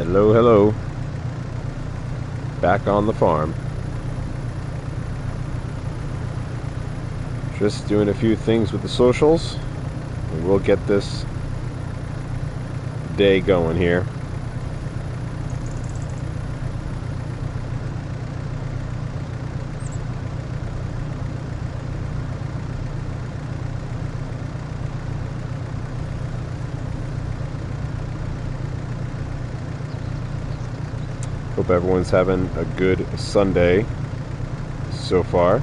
Hello, hello. Back on the farm. Just doing a few things with the socials, and we'll get this day going here. Hope everyone's having a good Sunday so far.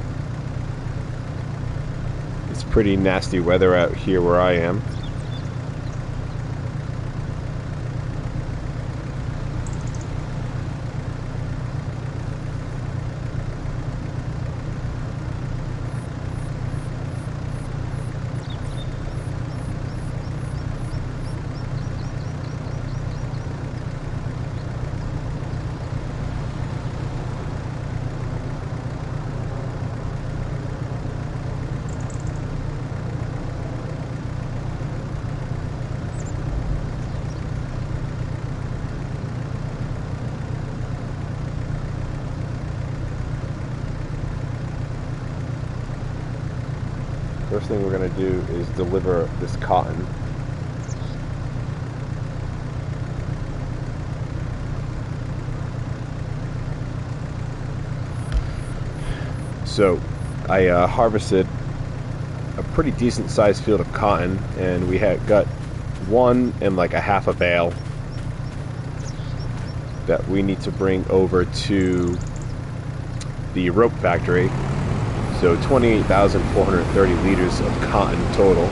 It's pretty nasty weather out here where I am. First thing we're going to do is deliver this cotton. So I harvested a pretty decent sized field of cotton, and we had got one and like a half a bale that we need to bring over to the rope factory. So 28,430 liters of cotton total.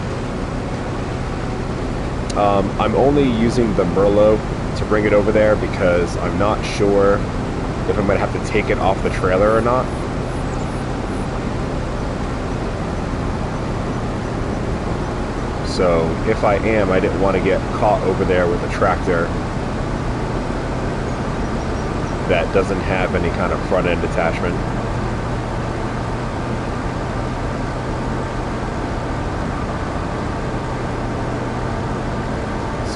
I'm only using the Merlot to bring it over there because I'm not sure if I'm going to have to take it off the trailer or not. So if I am, I didn't want to get caught over there with a tractor that doesn't have any kind of front end attachment.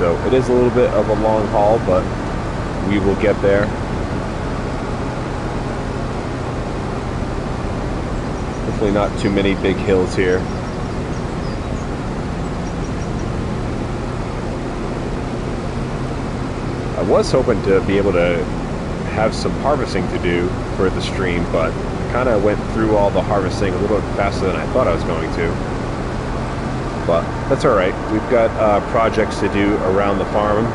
So it is a little bit of a long haul, but we will get there. Hopefully not too many big hills here. I was hoping to be able to have some harvesting to do for the stream, but I kind of went through all the harvesting a little bit faster than I thought I was going to. But that's alright. We've got projects to do around the farm.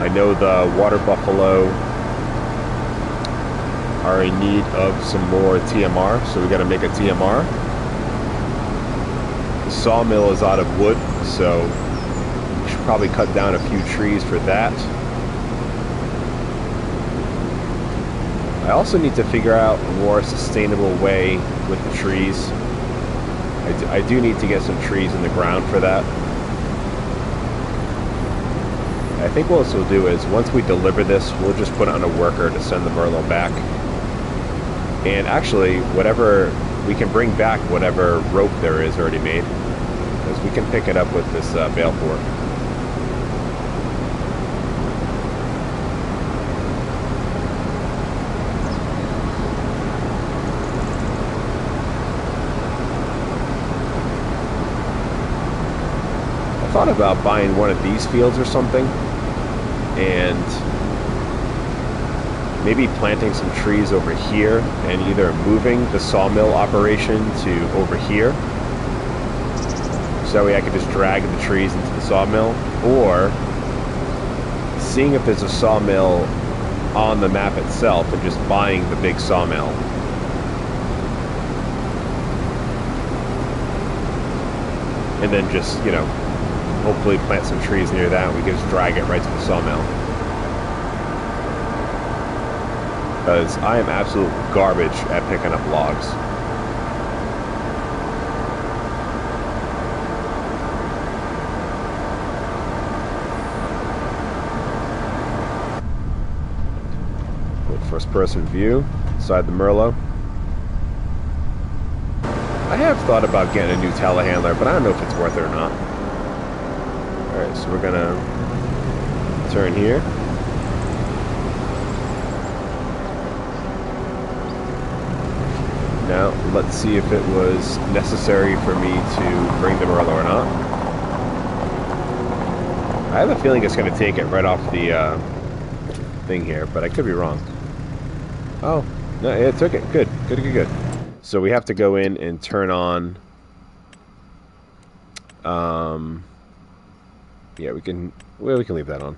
I know the water buffalo are in need of some more TMR, so we got to make a TMR. The sawmill is out of wood, so we should probably cut down a few trees for that. I also need to figure out a more sustainable way with the trees. I do need to get some trees in the ground for that. I think what we'll do is, once we deliver this, we'll just put it on a worker to send the Merlot back. And actually, whatever, we can bring back whatever rope there is already made, because we can pick it up with this bale fork. I thought about buying one of these fields or something and maybe planting some trees over here and either moving the sawmill operation to over here so that way I could just drag the trees into the sawmill, or seeing if there's a sawmill on the map itself and just buying the big sawmill. And then just, you know, hopefully plant some trees near that and we can just drag it right to the sawmill. Because I am absolute garbage at picking up logs. First person view inside the Merlot. I have thought about getting a new telehandler, but I don't know if it's worth it or not. Alright, so we're gonna turn here. Now, let's see if it was necessary for me to bring the Merlot or not. I have a feeling it's going to take it right off the thing here, but I could be wrong. Oh, no, it took it. Good, good, good, good. So we have to go in and turn on... yeah, we can leave that on.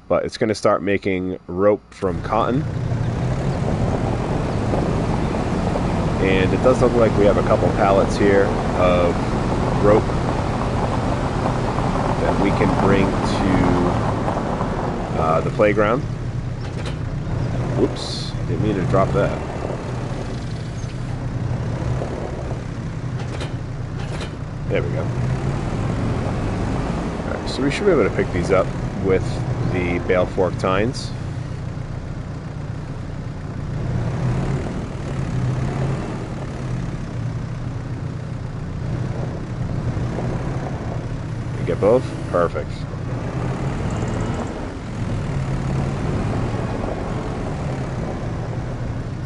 But it's going to start making rope from cotton. And it does look like we have a couple pallets here of rope that we can bring to the playground. Whoops, didn't mean to drop that. There we go. Alright, so we should be able to pick these up with the bale fork tines. You get both? Perfect.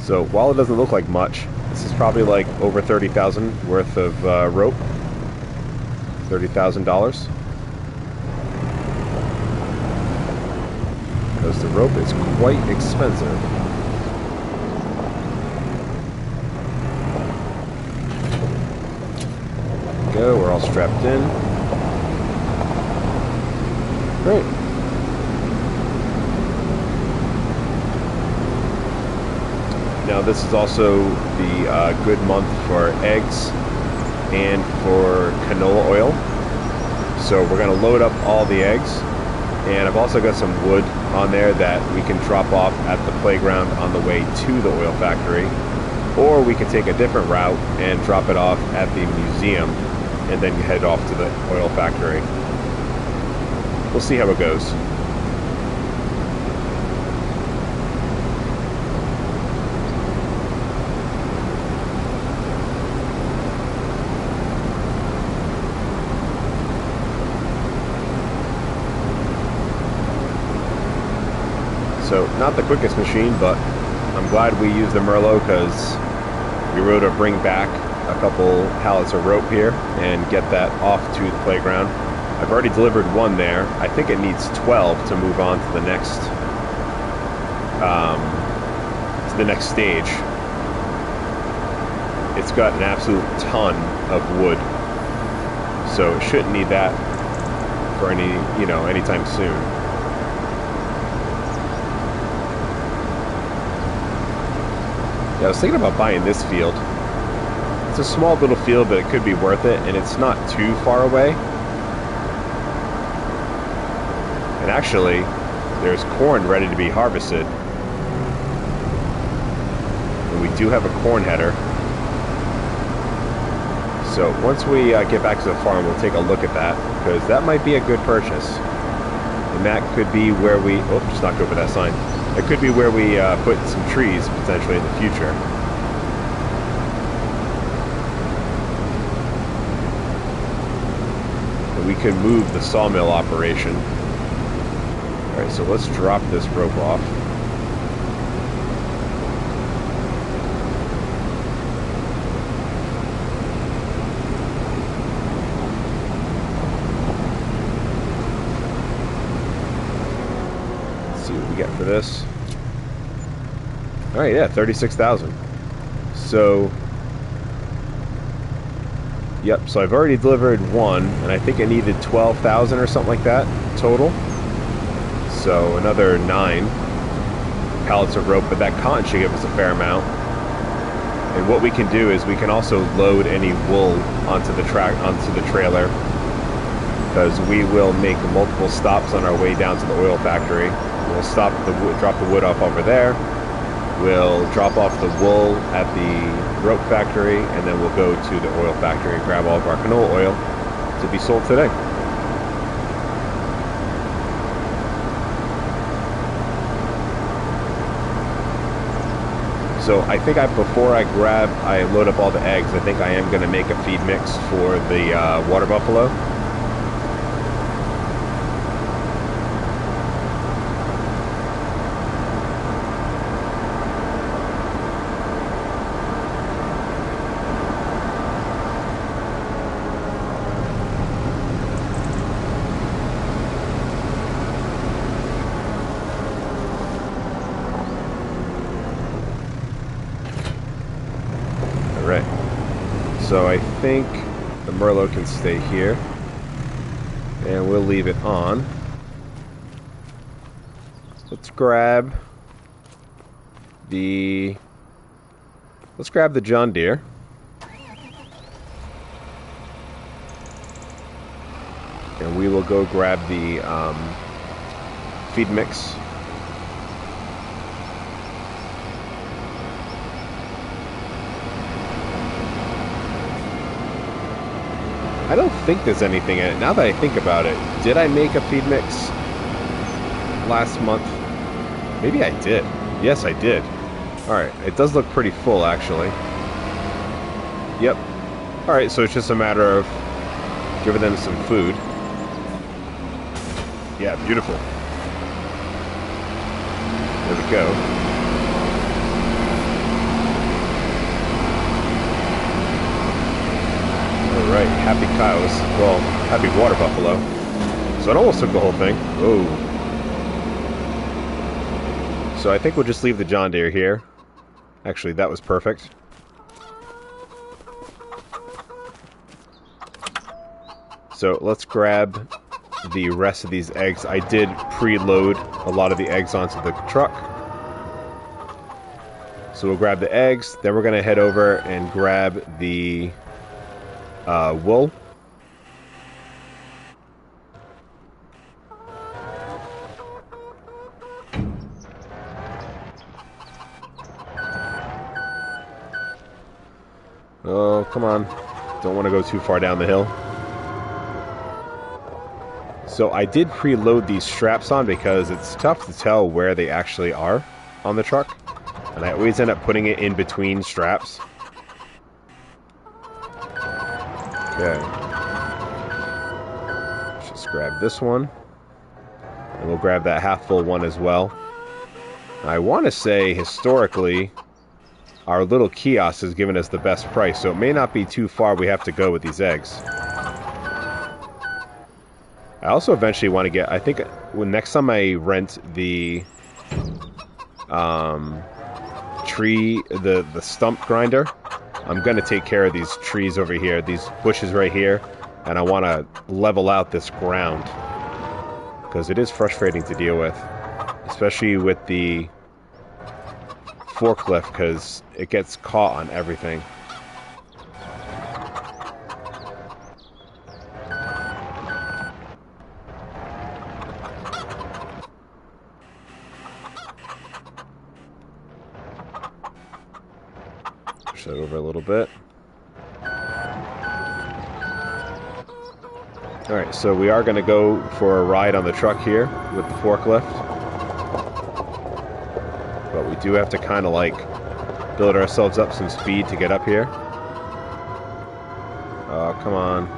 So while it doesn't look like much, this is probably like over 30,000 worth of rope. $30,000. Because the rope is quite expensive. There we go, we're all strapped in. Great. Now this is also the good month for eggs and for canola oil. So we're going to load up all the eggs, and I've also got some wood on there that we can drop off at the playground on the way to the oil factory, or we can take a different route and drop it off at the museum and then head off to the oil factory. We'll see how it goes. So, not the quickest machine, but I'm glad we used the Merlot because we were able to bring back a couple pallets of rope here and get that off to the playground. I've already delivered one there. I think it needs 12 to move on to the next stage. It's got an absolute ton of wood, so it shouldn't need that for anytime soon. Yeah, I was thinking about buying this field. It's a small little field, but it could be worth it, and it's not too far away. And actually, there's corn ready to be harvested. And we do have a corn header. So once we get back to the farm, we'll take a look at that, because that might be a good purchase. And that could be where we... Oh, just knocked over that sign. It could be where we put some trees, potentially, in the future. And we could move the sawmill operation. Alright, so let's drop this rope off. Get for this. All right, yeah, 36,000. So, yep. So I've already delivered one, and I think it needed 12,000 or something like that total. So another 9 pallets of rope, but that cotton should give us a fair amount. And what we can do is we can also load any wool onto the trailer, because we will make multiple stops on our way down to the oil factory. We'll drop the wood off over there. We'll drop off the wool at the rope factory, and then we'll go to the oil factory and grab all of our canola oil to be sold today. So I think before I load up all the eggs, I think I am going to make a feed mix for the water buffalo. Alright. So I think the Merlot can stay here. And we'll leave it on. Let's grab the John Deere. And we will go grab the feed mix. I don't think there's anything in it. Now that I think about it, did I make a feed mix last month? Maybe I did. Yes, I did. Alright, it does look pretty full, actually. Yep. Alright, so it's just a matter of giving them some food. Yeah, beautiful. There we go. Alright, happy cows. Well, happy water buffalo. So it almost took the whole thing. Oh. So I think we'll just leave the John Deere here. Actually, that was perfect. So let's grab the rest of these eggs. I did preload a lot of the eggs onto the truck. So we'll grab the eggs, then we're going to head over and grab the wool. Oh, come on. Don't want to go too far down the hill. So I did preload these straps on because it's tough to tell where they actually are on the truck. And I always end up putting it in between straps. Okay. Let's just grab this one. And we'll grab that half full one as well. I want to say, historically, our little kiosk has given us the best price, so it may not be too far we have to go with these eggs. I also eventually want to get, I think, when next time I rent the the stump grinder, I'm going to take care of these trees over here, these bushes right here, and I want to level out this ground, because it is frustrating to deal with, especially with the forklift, because it gets caught on everything. Push that over a little bit. Alright, so we are going to go for a ride on the truck here with the forklift. But we do have to kind of like build ourselves up some speed to get up here. Oh, come on.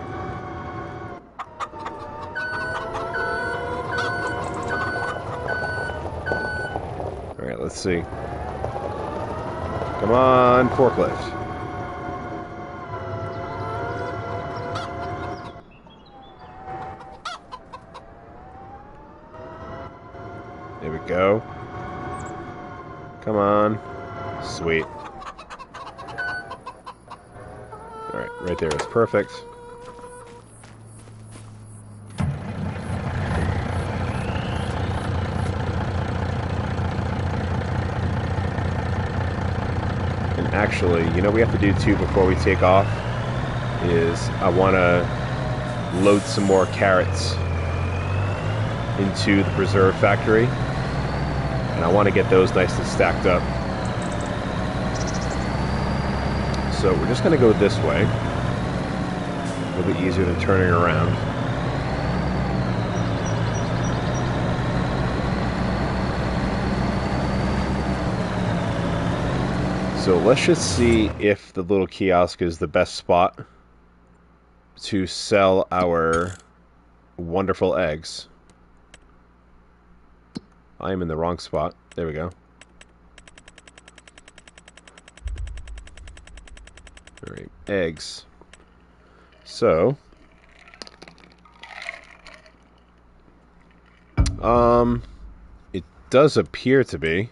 Alright, let's see. Come on, forklift. There we go. Come on. Sweet. Alright, right there is perfect. And actually, you know what we have to do too before we take off is I want to load some more carrots into the preserve factory. And I want to get those nice and stacked up. So we're just going to go this way. A little bit easier than turning around. So let's just see if the little kiosk is the best spot to sell our wonderful eggs. I am in the wrong spot. There we go. Alright, eggs. So, it does appear to be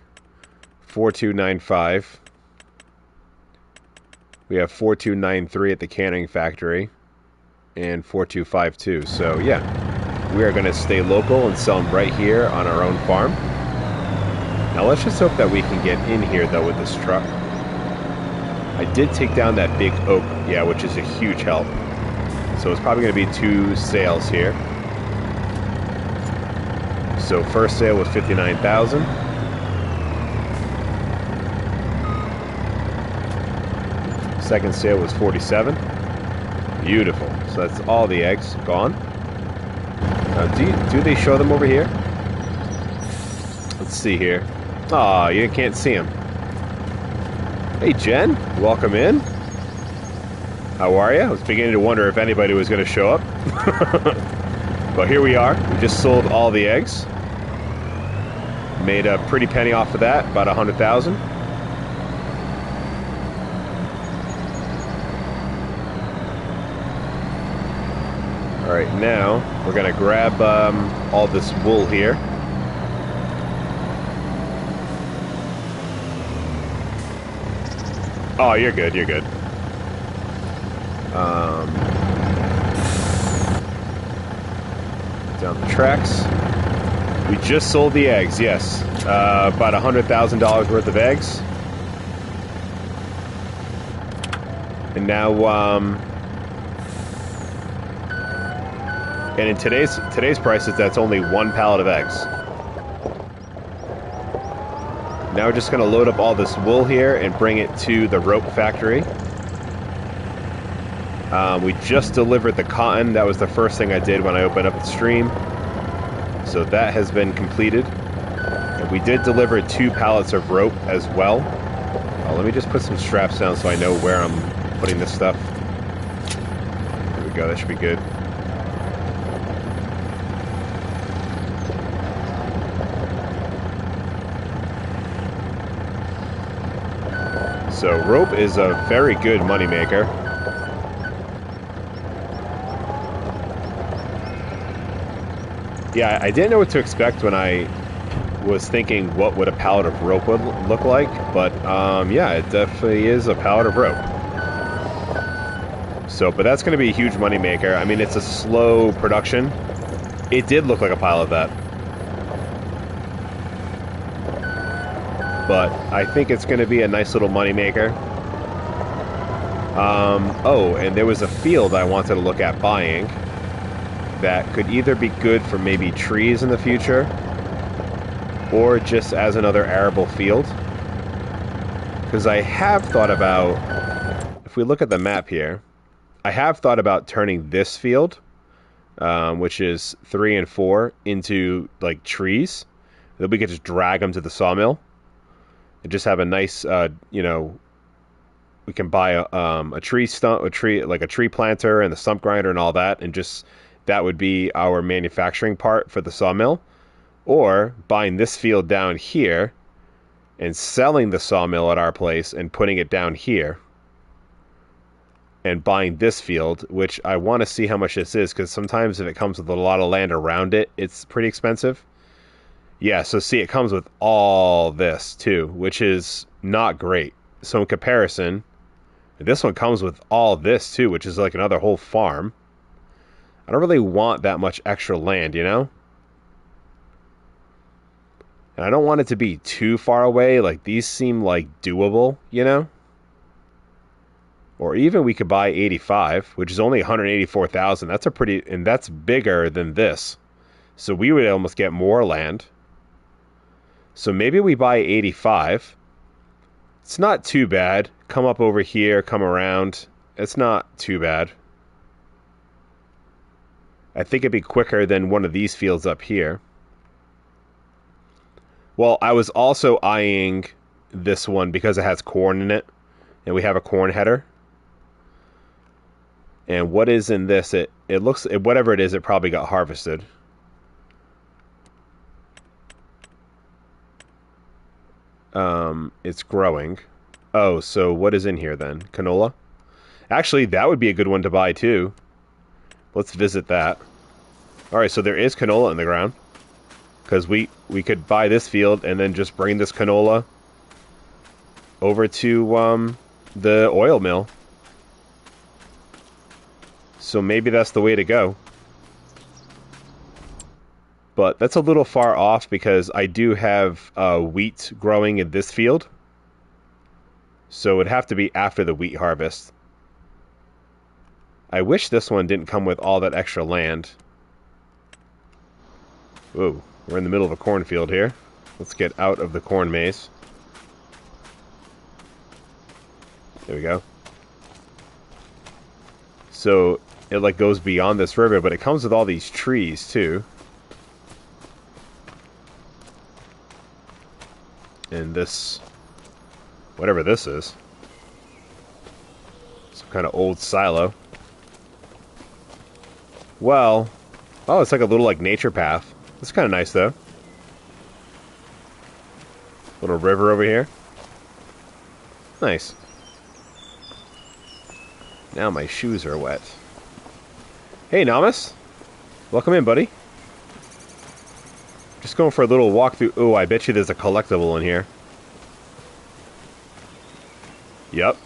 4295. We have 4293 at the canning factory and 4252. So yeah, we are going to stay local and sell them right here on our own farm. Now let's just hope that we can get in here though with this truck. I did take down that big oak, yeah, which is a huge help. So it's probably going to be 2 sales here. So first sale was 59,000. Second sale was 47. Beautiful. So that's all the eggs gone. Do they show them over here? Let's see here. Aw, you can't see them. Hey Jen, welcome in. How are you? I was beginning to wonder if anybody was going to show up. But here we are. We just sold all the eggs. Made a pretty penny off of that, about 100,000. All right, now we're gonna grab all this wool here. Oh, you're good. You're good. Down the tracks. We just sold the eggs, yes. About $100,000 worth of eggs. And now, and in today's prices, that's only 1 pallet of eggs. Now we're just going to load up all this wool here and bring it to the rope factory. We just delivered the cotton. That was the first thing I did when I opened up the stream. So that has been completed. And we did deliver 2 pallets of rope as well. Let me just put some straps down so I know where I'm putting this stuff. There we go, that should be good. So rope is a very good moneymaker. Yeah, I didn't know what to expect when I was thinking what would a pallet of rope would look like, but yeah, it definitely is a pallet of rope. So, but that's going to be a huge moneymaker. I mean, it's a slow production. It did look like a pile of that. But I think it's going to be a nice little moneymaker. Oh, and there was a field I wanted to look at buying that could either be good for maybe trees in the future or just as another arable field. Because I have thought about, if we look at the map here, I have thought about turning this field, which is 3 and 4, into like trees. Then we could just drag them to the sawmill and just have a nice, you know, we can buy a tree stump, like a tree planter and the stump grinder and all that, and just that would be our manufacturing part for the sawmill. Or buying this field down here and selling the sawmill at our place and putting it down here. And buying this field, which I want to see how much this is, because sometimes if it comes with a lot of land around it, it's pretty expensive. Yeah, so see, it comes with all this too, which is not great. So in comparison, this one comes with all this too, which is like another whole farm. I don't really want that much extra land, you know? And I don't want it to be too far away. Like, these seem like doable, you know? Or even we could buy 85, which is only 184,000. That's a pretty, and that's bigger than this. So we would almost get more land. So maybe we buy 85. It's not too bad. Come up over here, come around. It's not too bad. I think it'd be quicker than one of these fields up here. Well, I was also eyeing this one because it has corn in it. And we have a corn header. And what is in this? It looks, whatever it is, it probably got harvested. It's growing. Oh, so what is in here then? Canola? Actually, that would be a good one to buy too. Let's visit that. Alright, so there is canola in the ground. Because we could buy this field and then just bring this canola over to the oil mill. So maybe that's the way to go. But that's a little far off because I do have wheat growing in this field. So it'd have to be after the wheat harvest. I wish this one didn't come with all that extra land. Whoa, we're in the middle of a cornfield here. Let's get out of the corn maze. There we go. So it like goes beyond this river, but it comes with all these trees too. And this, whatever this is, some kind of old silo. Well, oh, it's like a little like nature path. It's kind of nice though. Little river over here. Nice. Now my shoes are wet. Hey, Namas. Welcome in, buddy. Just going for a little walk through. Oh, I bet you there's a collectible in here. Yep.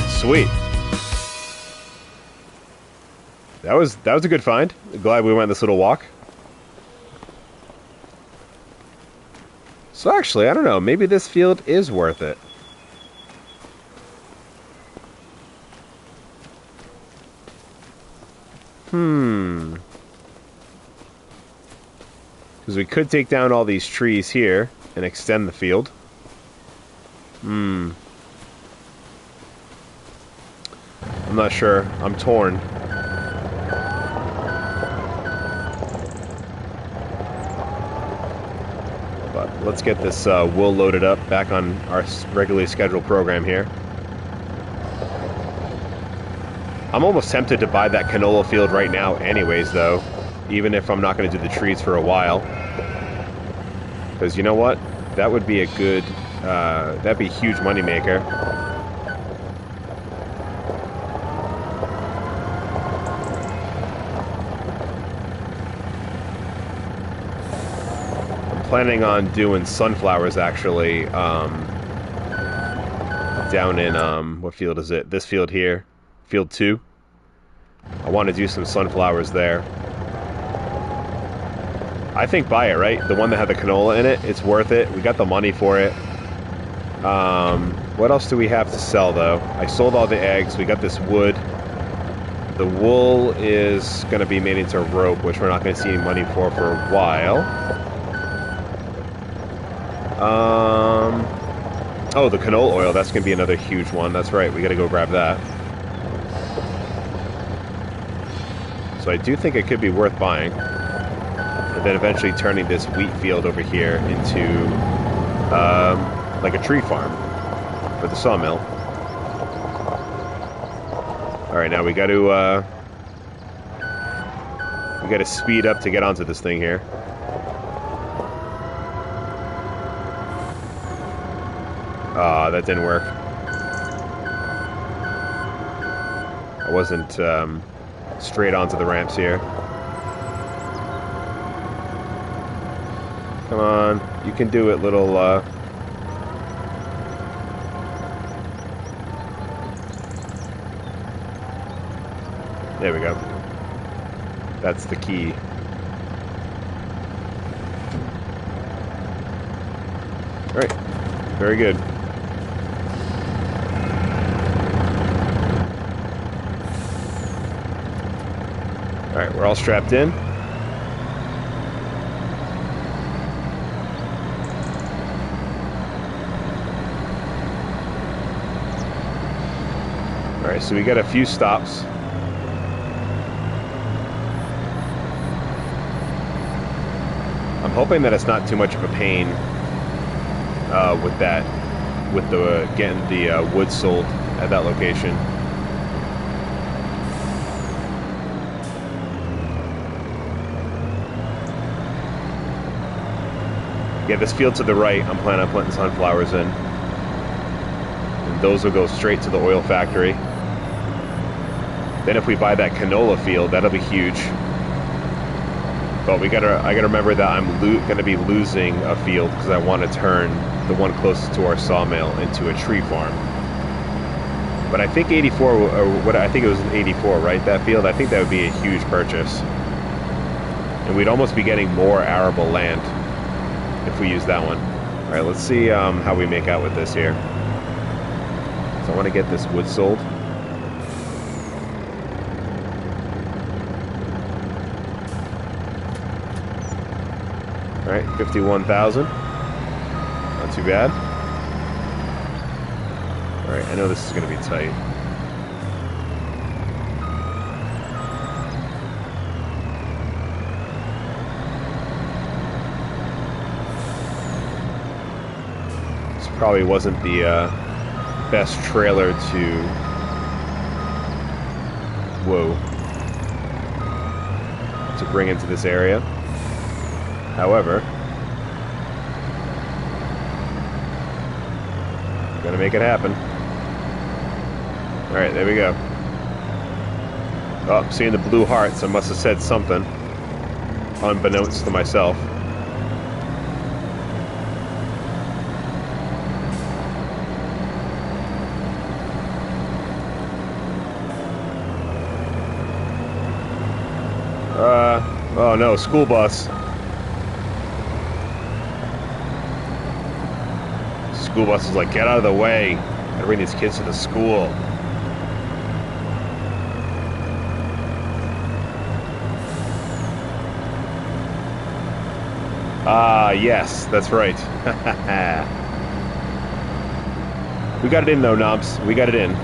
Sweet. That was a good find. Glad we went this little walk. So actually, I don't know. Maybe this field is worth it. Because we could take down all these trees here and extend the field. I'm not sure. I'm torn. But let's get this wool loaded up back on our regularly scheduled program here. I'm almost tempted to buy that canola field right now anyways, though. Even if I'm not going to do the trees for a while. Because you know what? That would be a good... that'd be a huge moneymaker. I'm planning on doing sunflowers, actually. Down in... what field is it? This field here. Field 2. I want to do some sunflowers there. I think buy it, right? The one that had the canola in it, it's worth it. We got the money for it. What else do we have to sell, though? I sold all the eggs. We got this wood. The wool is going to be made into rope, which we're not going to see any money for a while. Oh, the canola oil. That's going to be another huge one. That's right. We got to go grab that. So I do think it could be worth buying. And then eventually turning this wheat field over here into like a tree farm for the sawmill. Alright, now we got to speed up to get onto this thing here. Ah, that didn't work. I wasn't straight onto the ramps here. Come on, you can do it, little, There we go. That's the key. Alright, very good. Alright, we're all strapped in. Alright, so we got a few stops. I'm hoping that it's not too much of a pain with the getting the wood sold at that location. Yeah, this field to the right, I'm planning on planting sunflowers in. And those will go straight to the oil factory. Then if we buy that canola field, that'll be huge. But I gotta remember that I'm gonna be losing a field because I want to turn the one closest to our sawmill into a tree farm. But I think 84, or what I think it was 84, right? That field, I think that would be a huge purchase. And we'd almost be getting more arable land if we use that one. All right, let's see how we make out with this here. So I want to get this wood sold. All right, 51,000. Not too bad. All right, I know this is going to be tight. This probably wasn't the best trailer to... Whoa. To bring into this area. However, I'm gonna make it happen. Alright, there we go. Oh, I'm seeing the blue hearts. I must have said something unbeknownst to myself. Oh no, school bus. School bus is like, get out of the way. Gotta bring these kids to the school. Ah, yes, that's right. We got it in though, Knobs. We got it in.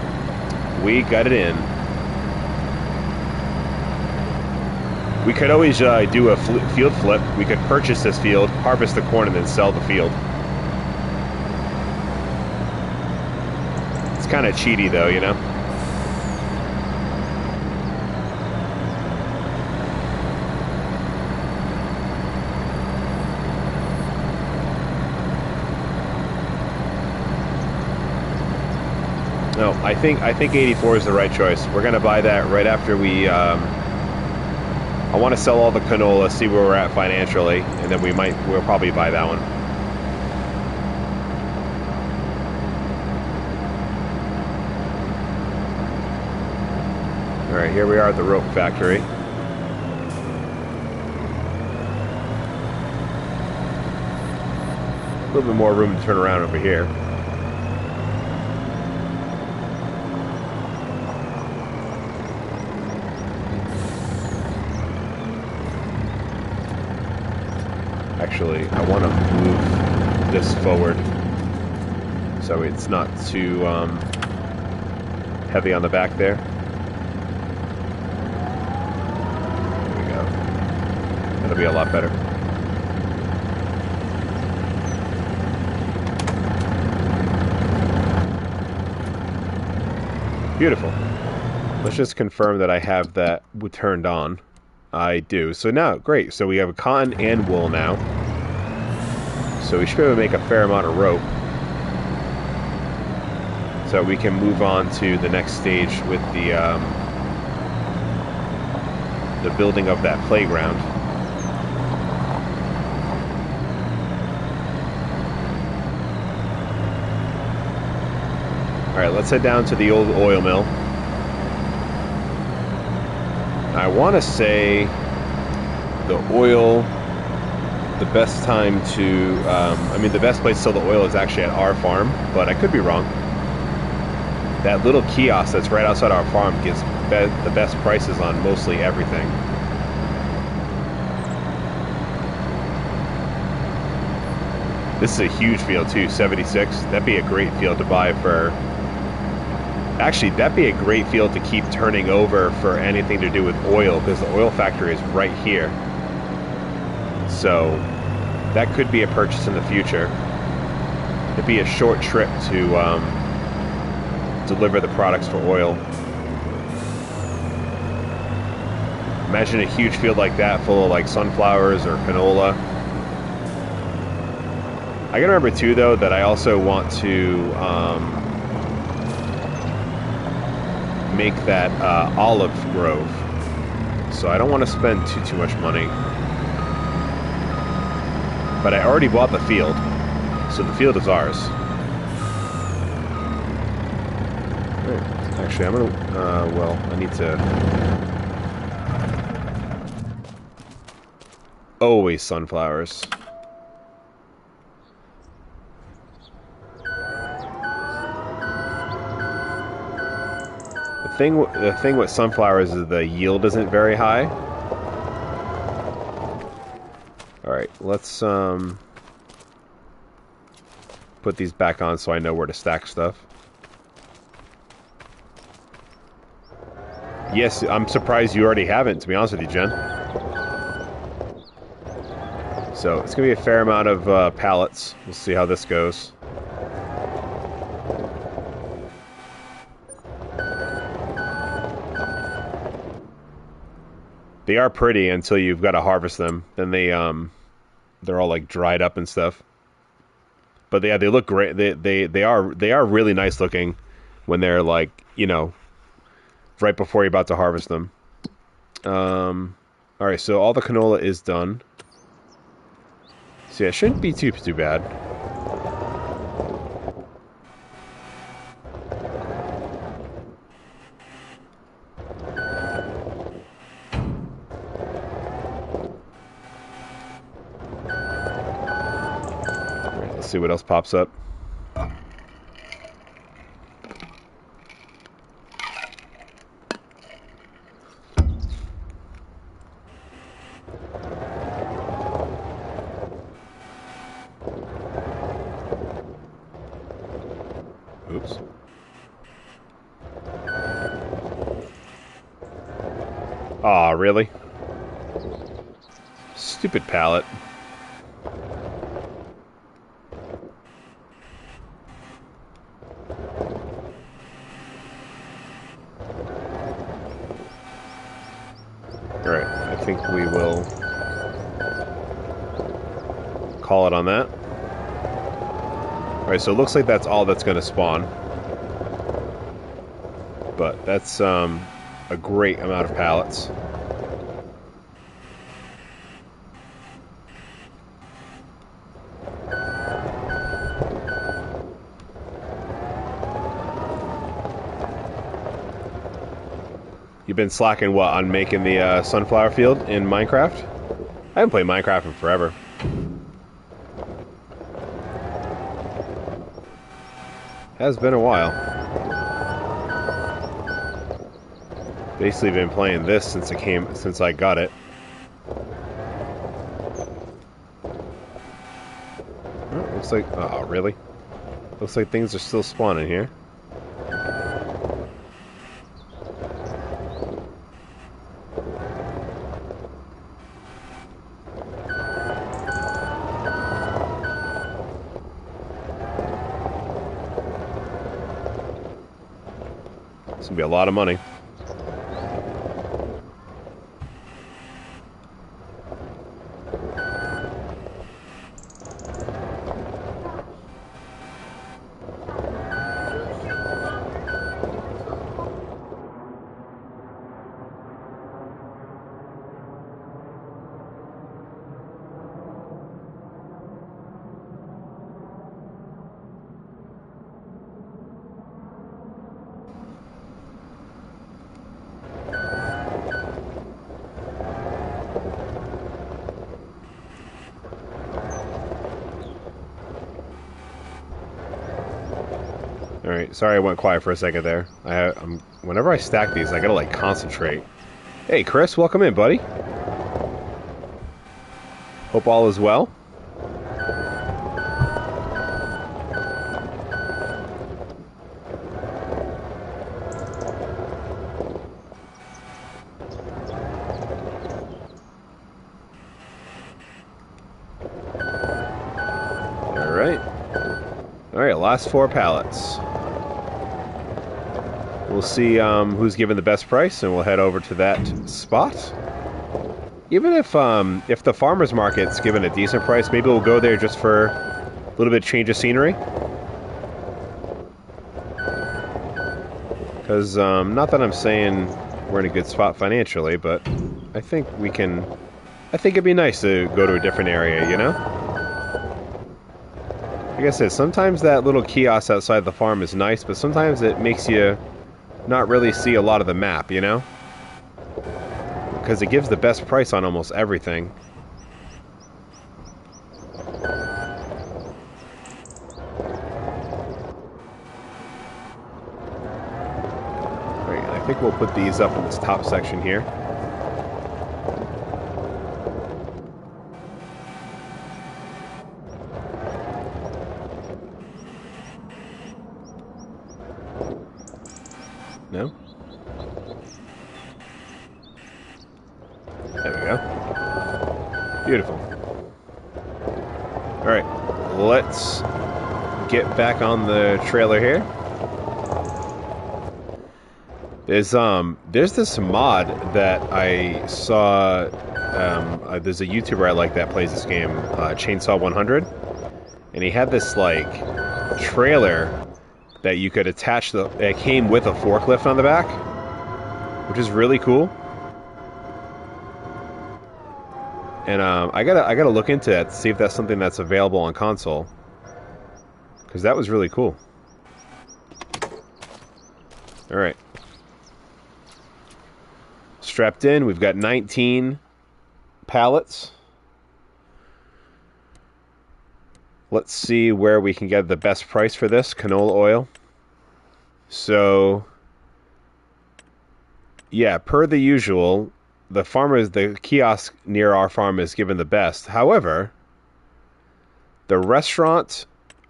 We got it in. We could always do a field flip. We could purchase this field, harvest the corn, and then sell the field. It's kind of cheaty though, you know? No, I think 84 is the right choice. We're gonna buy that right after we I want to sell all the canola, see where we're at financially, and then we'll probably buy that one. All right, here we are at the rope factory. A little bit more room to turn around over here. Actually, I want to move this forward so it's not too heavy on the back there. There we go. That'll be a lot better. Beautiful. Let's just confirm that I have that turned on. I do. So now, great. So we have a cotton and wool now. So we should be able to make a fair amount of rope. So we can move on to the next stage with the building of that playground. All right, let's head down to the old oil mill. I want to say the oil, the best time to, I mean, the best place to sell the oil is actually at our farm, but I could be wrong. That little kiosk that's right outside our farm gives the best prices on mostly everything. This is a huge field too, 76. That'd be a great field to buy for... Actually, that'd be a great field to keep turning over for anything to do with oil, because the oil factory is right here. So that could be a purchase in the future. It'd be a short trip to deliver the products for oil. Imagine a huge field like that full of like sunflowers or canola. I gotta remember too though that I also want to make that olive grove. So I don't want to spend too much money. But I already bought the field, so the field is ours. Right. Actually, I'm gonna, well, I need to... Always sunflowers. The thing with sunflowers is the yield isn't very high. Alright, let's, put these back on so I know where to stack stuff. Yes, I'm surprised you already haven't, to be honest with you, Jen. So, it's going to be a fair amount of pallets. We'll see how this goes. They are pretty until you've got to harvest them. Then they're all like dried up and stuff. But yeah, they look great. They are really nice looking when they're like, you know, right before you're about to harvest them. All right, so all the canola is done. So yeah, it shouldn't be too bad. See what else pops up. Oops. Aw, really? Stupid pallet. Alright, I think we will call it on that. Alright, so it looks like that's all that's going to spawn. But that's a great amount of pallets. You've been slacking, what, on making the sunflower field in Minecraft? I haven't played Minecraft in forever. Has been a while. Basically been playing this since I got it. Oh, looks like, oh really? Looks like things are still spawning here. It's gonna be a lot of money. Alright, sorry I went quiet for a second there. Whenever I stack these, I gotta, like, concentrate. Hey, Chris, welcome in, buddy. Hope all is well. Alright, last 4 pallets. We'll see who's given the best price, and we'll head over to that spot. Even if the farmer's market's given a decent price, maybe we'll go there just for a little bit of change of scenery. Because, not that I'm saying we're in a good spot financially, but I think it'd be nice to go to a different area, you know? Like I said, sometimes that little kiosk outside the farm is nice, but sometimes it makes you not really see a lot of the map, you know? Because it gives the best price on almost everything. Alright, I think we'll put these up in this top section here. No? There we go. Beautiful. Alright, let's get back on the trailer here. There's this mod that I saw, there's a YouTuber I like that plays this game, Chainsaw 100, and he had this, like, trailer that you could attach it came with a forklift on the back, which is really cool. And I gotta look into that to see if that's something that's available on console, because that was really cool. All right, strapped in. We've got 19 pallets. Let's see where we can get the best price for this canola oil. So, yeah, per the usual, the kiosk near our farm is given the best. However, the restaurant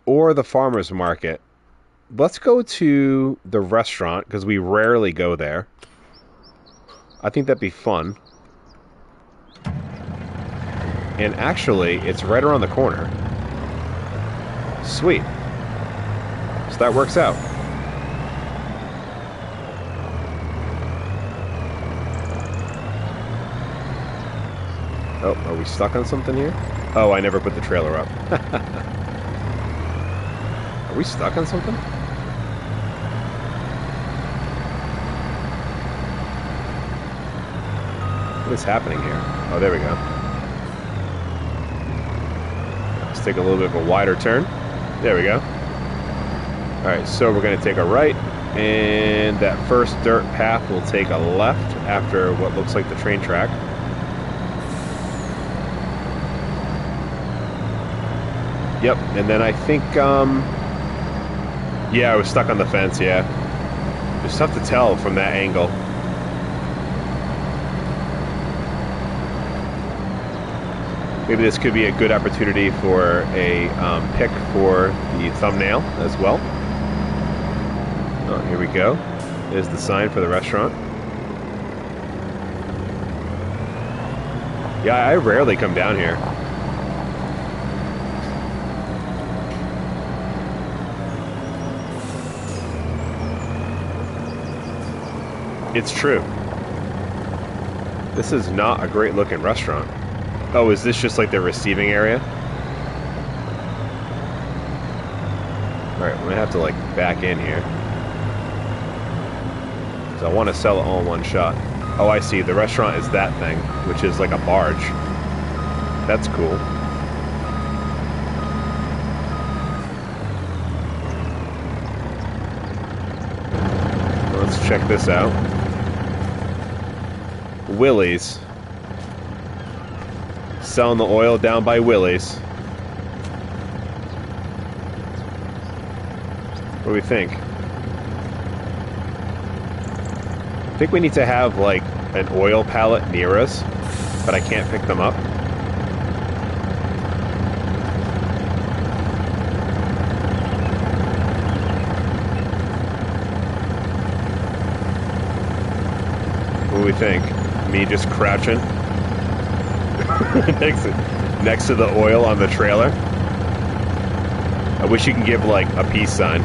or the farmer's market, let's go to the restaurant because we rarely go there. I think that'd be fun. And actually, it's right around the corner. Sweet. So that works out. Oh, are we stuck on something here? Oh, I never put the trailer up. Are we stuck on something? What is happening here? Oh, there we go. Let's take a little bit of a wider turn. There we go. Alright, so we're going to take a right, and that first dirt path will take a left after what looks like the train track. Yep, and then I think, yeah, I was stuck on the fence, yeah. It's tough to tell from that angle. Maybe this could be a good opportunity for a pick for the thumbnail as well. Oh, here we go. There's the sign for the restaurant. Yeah, I rarely come down here. It's true. This is not a great looking restaurant. Oh, is this just like the receiving area? Alright, I'm gonna have to like back in here. Because I want to sell it all in one shot. Oh, I see. The restaurant is that thing, which is like a barge. That's cool. Let's check this out. Willy's. Selling the oil down by Willy's. What do we think? I think we need to have like an oil pallet near us, but I can't pick them up. What do we think? Me just crouching next to the oil on the trailer. I wish you could give like a peace sign.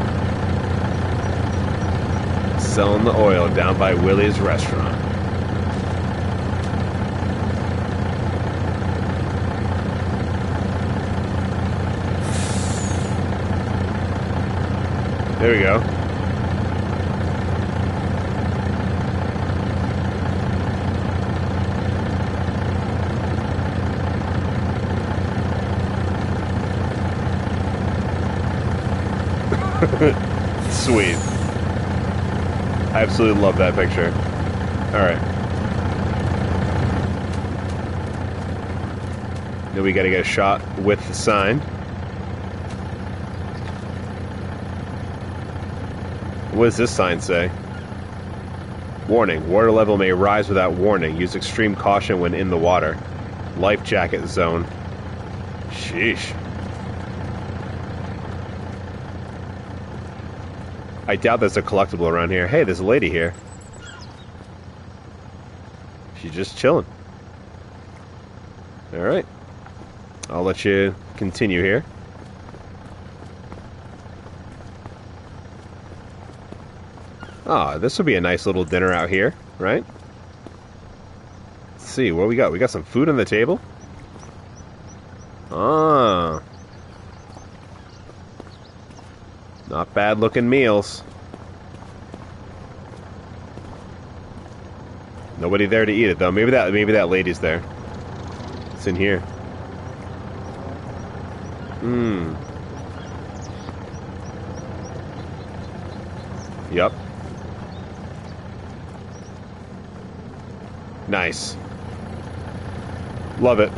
Selling the oil down by Willy's restaurant. There we go. Sweet. I absolutely love that picture. Alright. Now we gotta get a shot with the sign. What does this sign say? Warning, water level may rise without warning. Use extreme caution when in the water. Life jacket zone. Sheesh. I doubt there's a collectible around here. Hey, there's a lady here. She's just chilling. Alright. I'll let you continue here. Ah, this would be a nice little dinner out here, right? Let's see, what we got? We got some food on the table? Ah. Not bad looking meals. Nobody there to eat it though. Maybe that lady's there. It's in here. Hmm. Yup. Nice. Love it.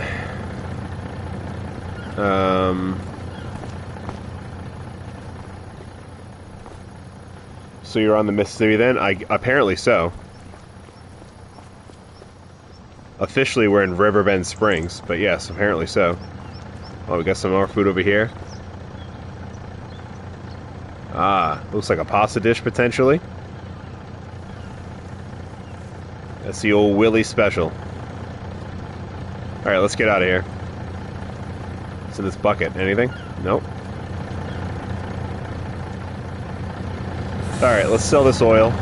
So you're on the Mississippi then? Apparently so. Officially we're in Riverbend Springs, but yes, apparently so. Oh, we got some more food over here. Ah, looks like a pasta dish potentially. That's the old Willy special. Alright, let's get out of here. What's in this bucket? Anything? Nope. Alright, let's sell this oil.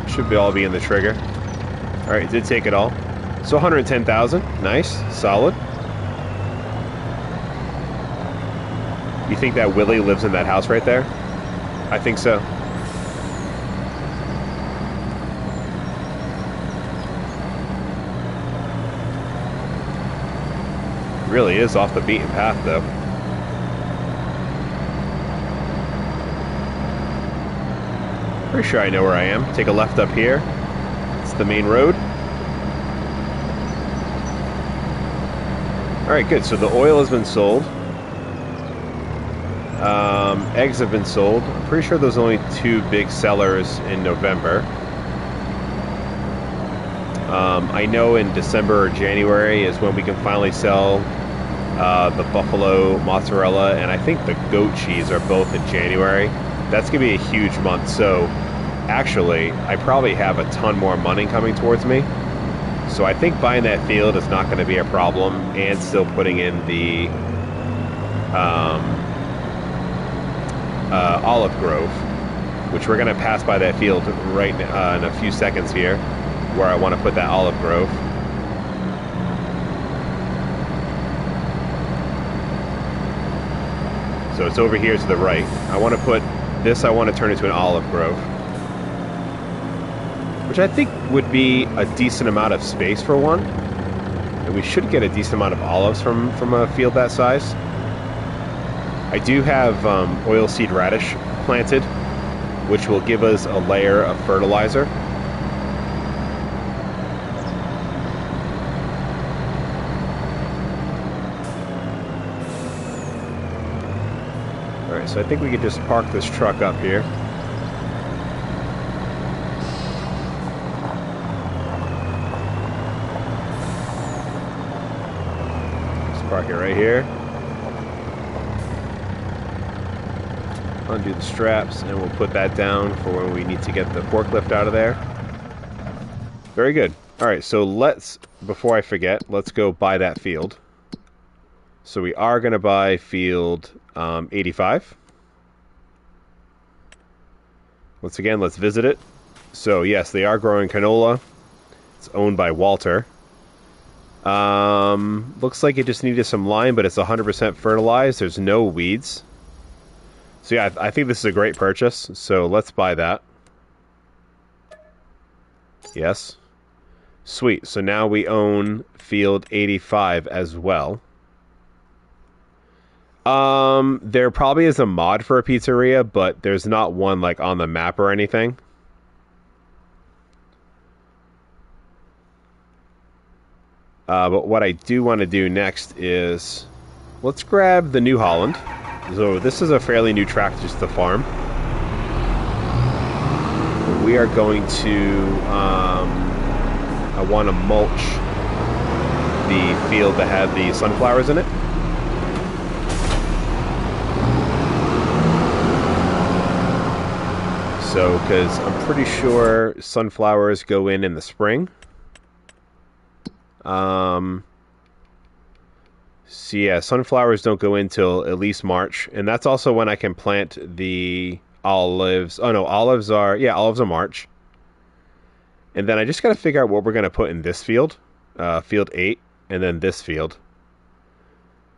Should all be in the trigger. Alright, did take it all. So 110,000. Nice. Solid. You think that Willy lives in that house right there? I think so. Really is off the beaten path though. Pretty sure I know where I am. Take a left up here. It's the main road. Alright, good. So the oil has been sold. Eggs have been sold. I'm pretty sure there's only 2 big sellers in November. I know in December or January is when we can finally sell the buffalo mozzarella, and I think the goat cheese are both in January. That's going to be a huge month. So actually, I probably have a ton more money coming towards me. So I think buying that field is not going to be a problem, and still putting in the olive grove, which we're going to pass by that field right in a few seconds here, where I want to put that olive grove. So it's over here to the right. I want to put this, I want to turn into an olive grove, which I think would be a decent amount of space for one. And we should get a decent amount of olives from a field that size. I do have oilseed radish planted, which will give us a layer of fertilizer. Alright, so I think we could just park this truck up here. Let's park it right here. Undo the straps, and we'll put that down for when we need to get the forklift out of there. Very good. Alright, so let's, before I forget, let's go buy that field. So we are going to buy field 85. Once again, let's visit it. So yes, they are growing canola. It's owned by Walter. Looks like it just needed some lime, but it's 100% fertilized. There's no weeds. So yeah, I think this is a great purchase. So let's buy that. Yes. Sweet. So now we own field 85 as well. There probably is a mod for a pizzeria, but there's not one like on the map or anything. But what I do want to do next is let's grab the New Holland. So this is a fairly new track just to farm. We are going to I want to mulch the field that had the sunflowers in it. So, because I'm pretty sure sunflowers go in the spring. So yeah, sunflowers don't go in till at least March, and that's also when I can plant the olives. Oh no, olives are March. And then I just got to figure out what we're going to put in this field, field 8, and then this field.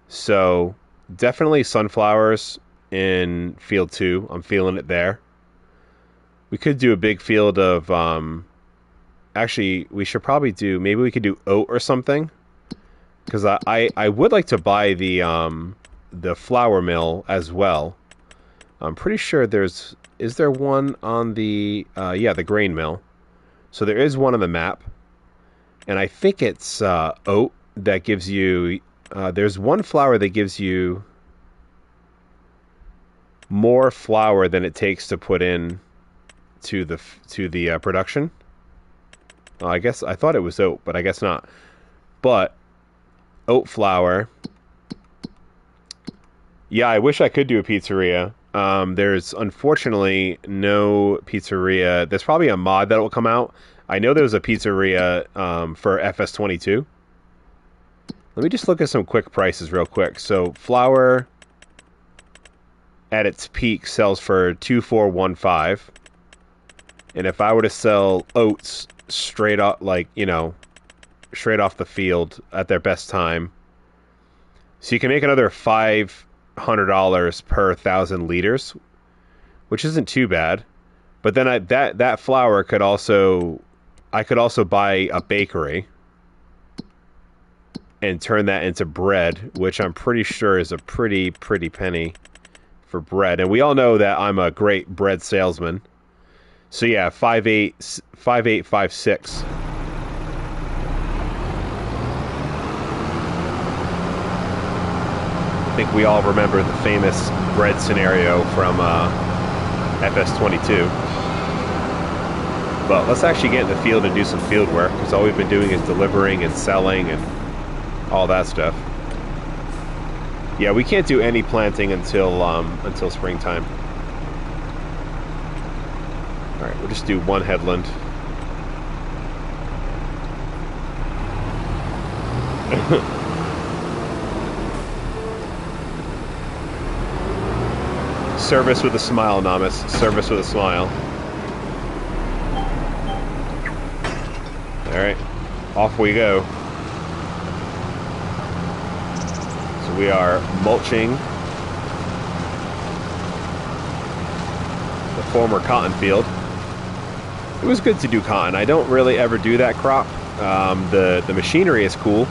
So definitely sunflowers in field 2. I'm feeling it there. We could do a big field of, actually, we should probably do, maybe we could do oat or something. Because I would like to buy the flour mill as well. I'm pretty sure is there one on the, yeah, the grain mill. So there is one on the map. And I think it's oat that gives you, there's one flour that gives you more flour than it takes to put in to the production. I guess I thought it was oat, but I guess not. But oat flour. Yeah, I wish I could do a pizzeria. There's unfortunately no pizzeria. There's probably a mod that will come out. I know there's a pizzeria for FS22. Let me just look at some quick prices real quick. So flour at its peak sells for $2,415. And if I were to sell oats straight up, like, you know, straight off the field at their best time, so you can make another $500 per 1,000 liters, which isn't too bad. But then that flour could also, I could also buy a bakery and turn that into bread, which I'm pretty sure is a pretty penny for bread. And we all know that I'm a great bread salesman. So yeah, 5856. I think we all remember the famous bread scenario from FS22. But let's actually get in the field and do some field work, because all we've been doing is delivering and selling and all that stuff. Yeah, we can't do any planting until springtime. Alright, we'll just do one headland. Service with a smile, Namus. Service with a smile. Alright, off we go. So we are mulching the former cotton field. It was good to do cotton. I don't really ever do that crop. The machinery is cool.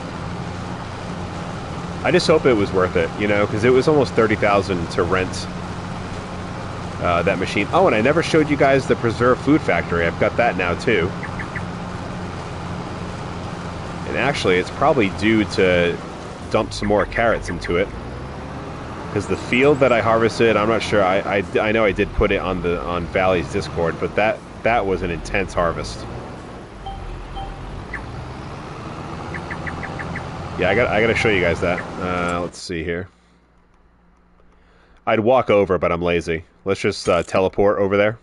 I just hope it was worth it, you know, because it was almost $30,000 to rent that machine. Oh, and I never showed you guys the preserved food factory. I've got that now too. And actually, it's probably due to dump some more carrots into it, because the field that I harvested, I'm not sure. I know I did put it on Valley's Discord, but that was an intense harvest. Yeah, I got to show you guys that. Let's see here. I'd walk over, but I'm lazy. Let's just teleport over there.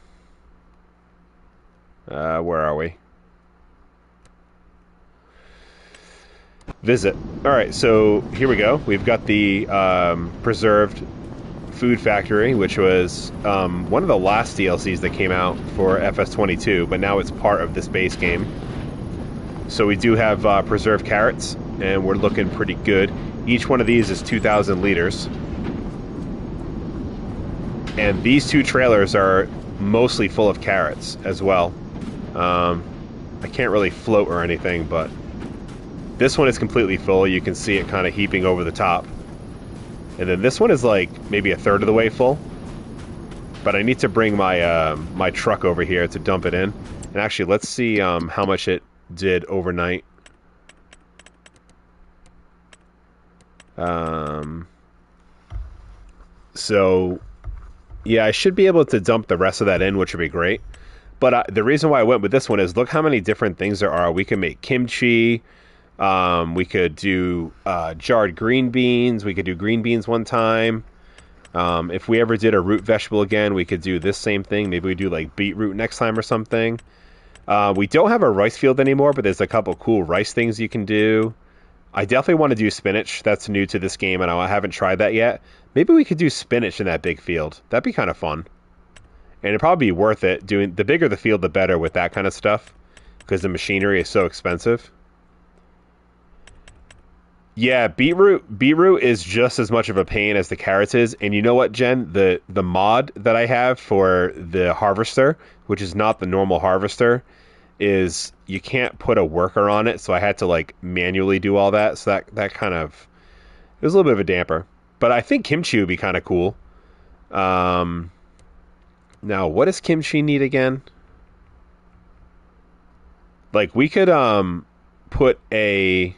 Where are we? Visit. Alright, so here we go. We've got the preserved food factory, which was one of the last DLCs that came out for FS22, but now it's part of this base game. So we do have preserved carrots, and we're looking pretty good. Each one of these is 2,000 liters. And these two trailers are mostly full of carrots as well. I can't really float or anything, but this one is completely full. You can see it kind of heaping over the top. And then this one is like maybe a third of the way full. But I need to bring my my truck over here to dump it in. And actually, let's see how much it did overnight. So, yeah, I should be able to dump the rest of that in, which would be great. But the reason why I went with this one is look how many different things there are. We can make kimchi. We could do jarred green beans. We could do green beans one time. If we ever did a root vegetable again, we could do this same thing. Maybe we do like beetroot next time or something. We don't have a rice field anymore, but there's a couple cool rice things you can do. I definitely want to do spinach. That's new to this game, and I haven't tried that yet. Maybe we could do spinach in that big field. That'd be kind of fun. And it'd probably be worth it. Doing the bigger the field, the better with that kind of stuff, because the machinery is so expensive. Yeah, beetroot is just as much of a pain as the carrots is. And you know what, Jen? The mod that I have for the harvester, which is not the normal harvester, is you can't put a worker on it, so I had to like manually do all that. So that kind of, it was a little bit of a damper. But I think kimchi would be kind of cool. Now, what does kimchi need again? Like we could put a,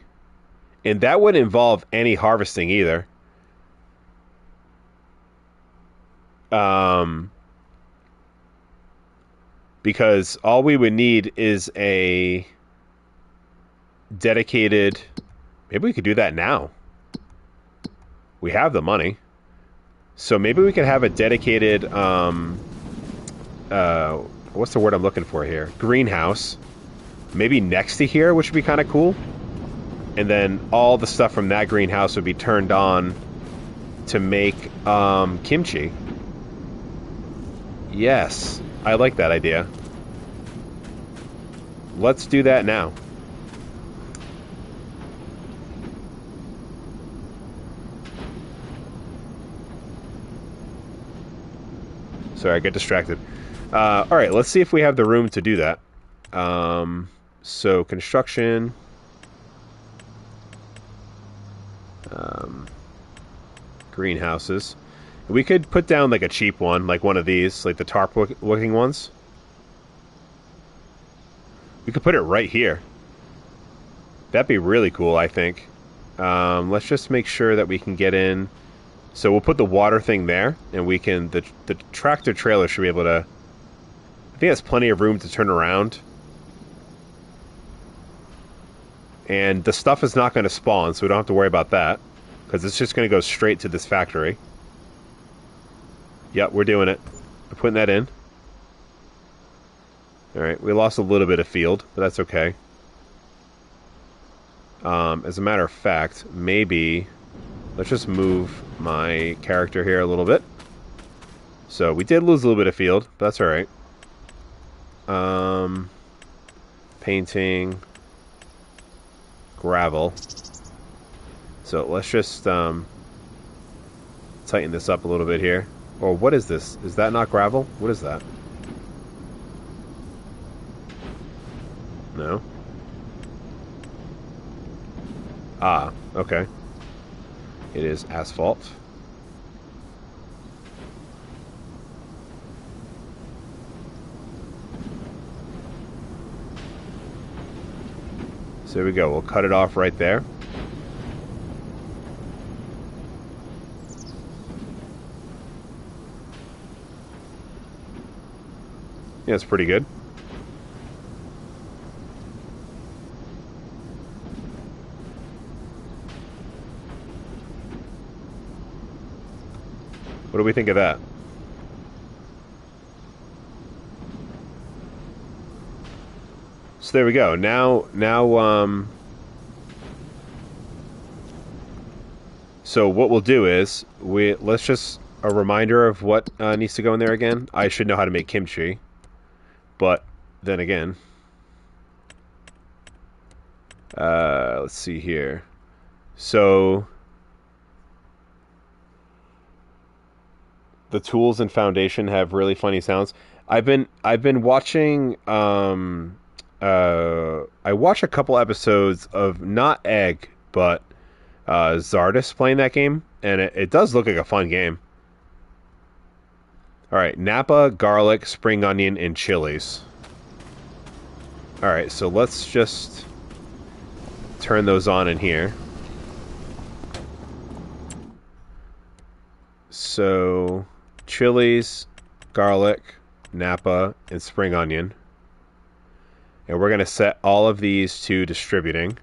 and that wouldn't involve any harvesting either. Because all we would need is a dedicated... Maybe we could do that now. We have the money. So maybe we could have a dedicated... what's the word I'm looking for here? Greenhouse. Maybe next to here, which would be kind of cool. And then all the stuff from that greenhouse would be turned on to make kimchi. Yes, I like that idea. Let's do that now. Sorry, I get distracted. All right, let's see if we have the room to do that. So construction... greenhouses. We could put down like a cheap one, like one of these, like the tarp looking ones. We could put it right here. That'd be really cool, I think. Let's just make sure that we can get in. So we'll put the water thing there, and we can, the tractor trailer should be able to, I think that's plenty of room to turn around. And the stuff is not going to spawn, so we don't have to worry about that. Because it's just going to go straight to this factory. Yep, we're doing it. We're putting that in. Alright, we lost a little bit of field, but that's okay. As a matter of fact, maybe... Let's just move my character here a little bit. So, we did lose a little bit of field, but that's alright. Painting... gravel. So let's just tighten this up a little bit here. Or what is this? Is that not gravel? What is that? No. Ah, okay. It is asphalt. So there we go. We'll cut it off right there. Yeah, it's pretty good. What do we think of that? So there we go. Now, so what we'll do is let's just a reminder of what needs to go in there again. I should know how to make kimchi, but then again, let's see here. So the tools and foundation have really funny sounds. I've been watching. I watch a couple episodes of not Egg, but Zardis playing that game, and it does look like a fun game. All right, Napa, garlic, spring onion, and chilies. All right, so let's just turn those on in here. So, chilies, garlic, Napa, and spring onion. And we're going to set all of these to distributing.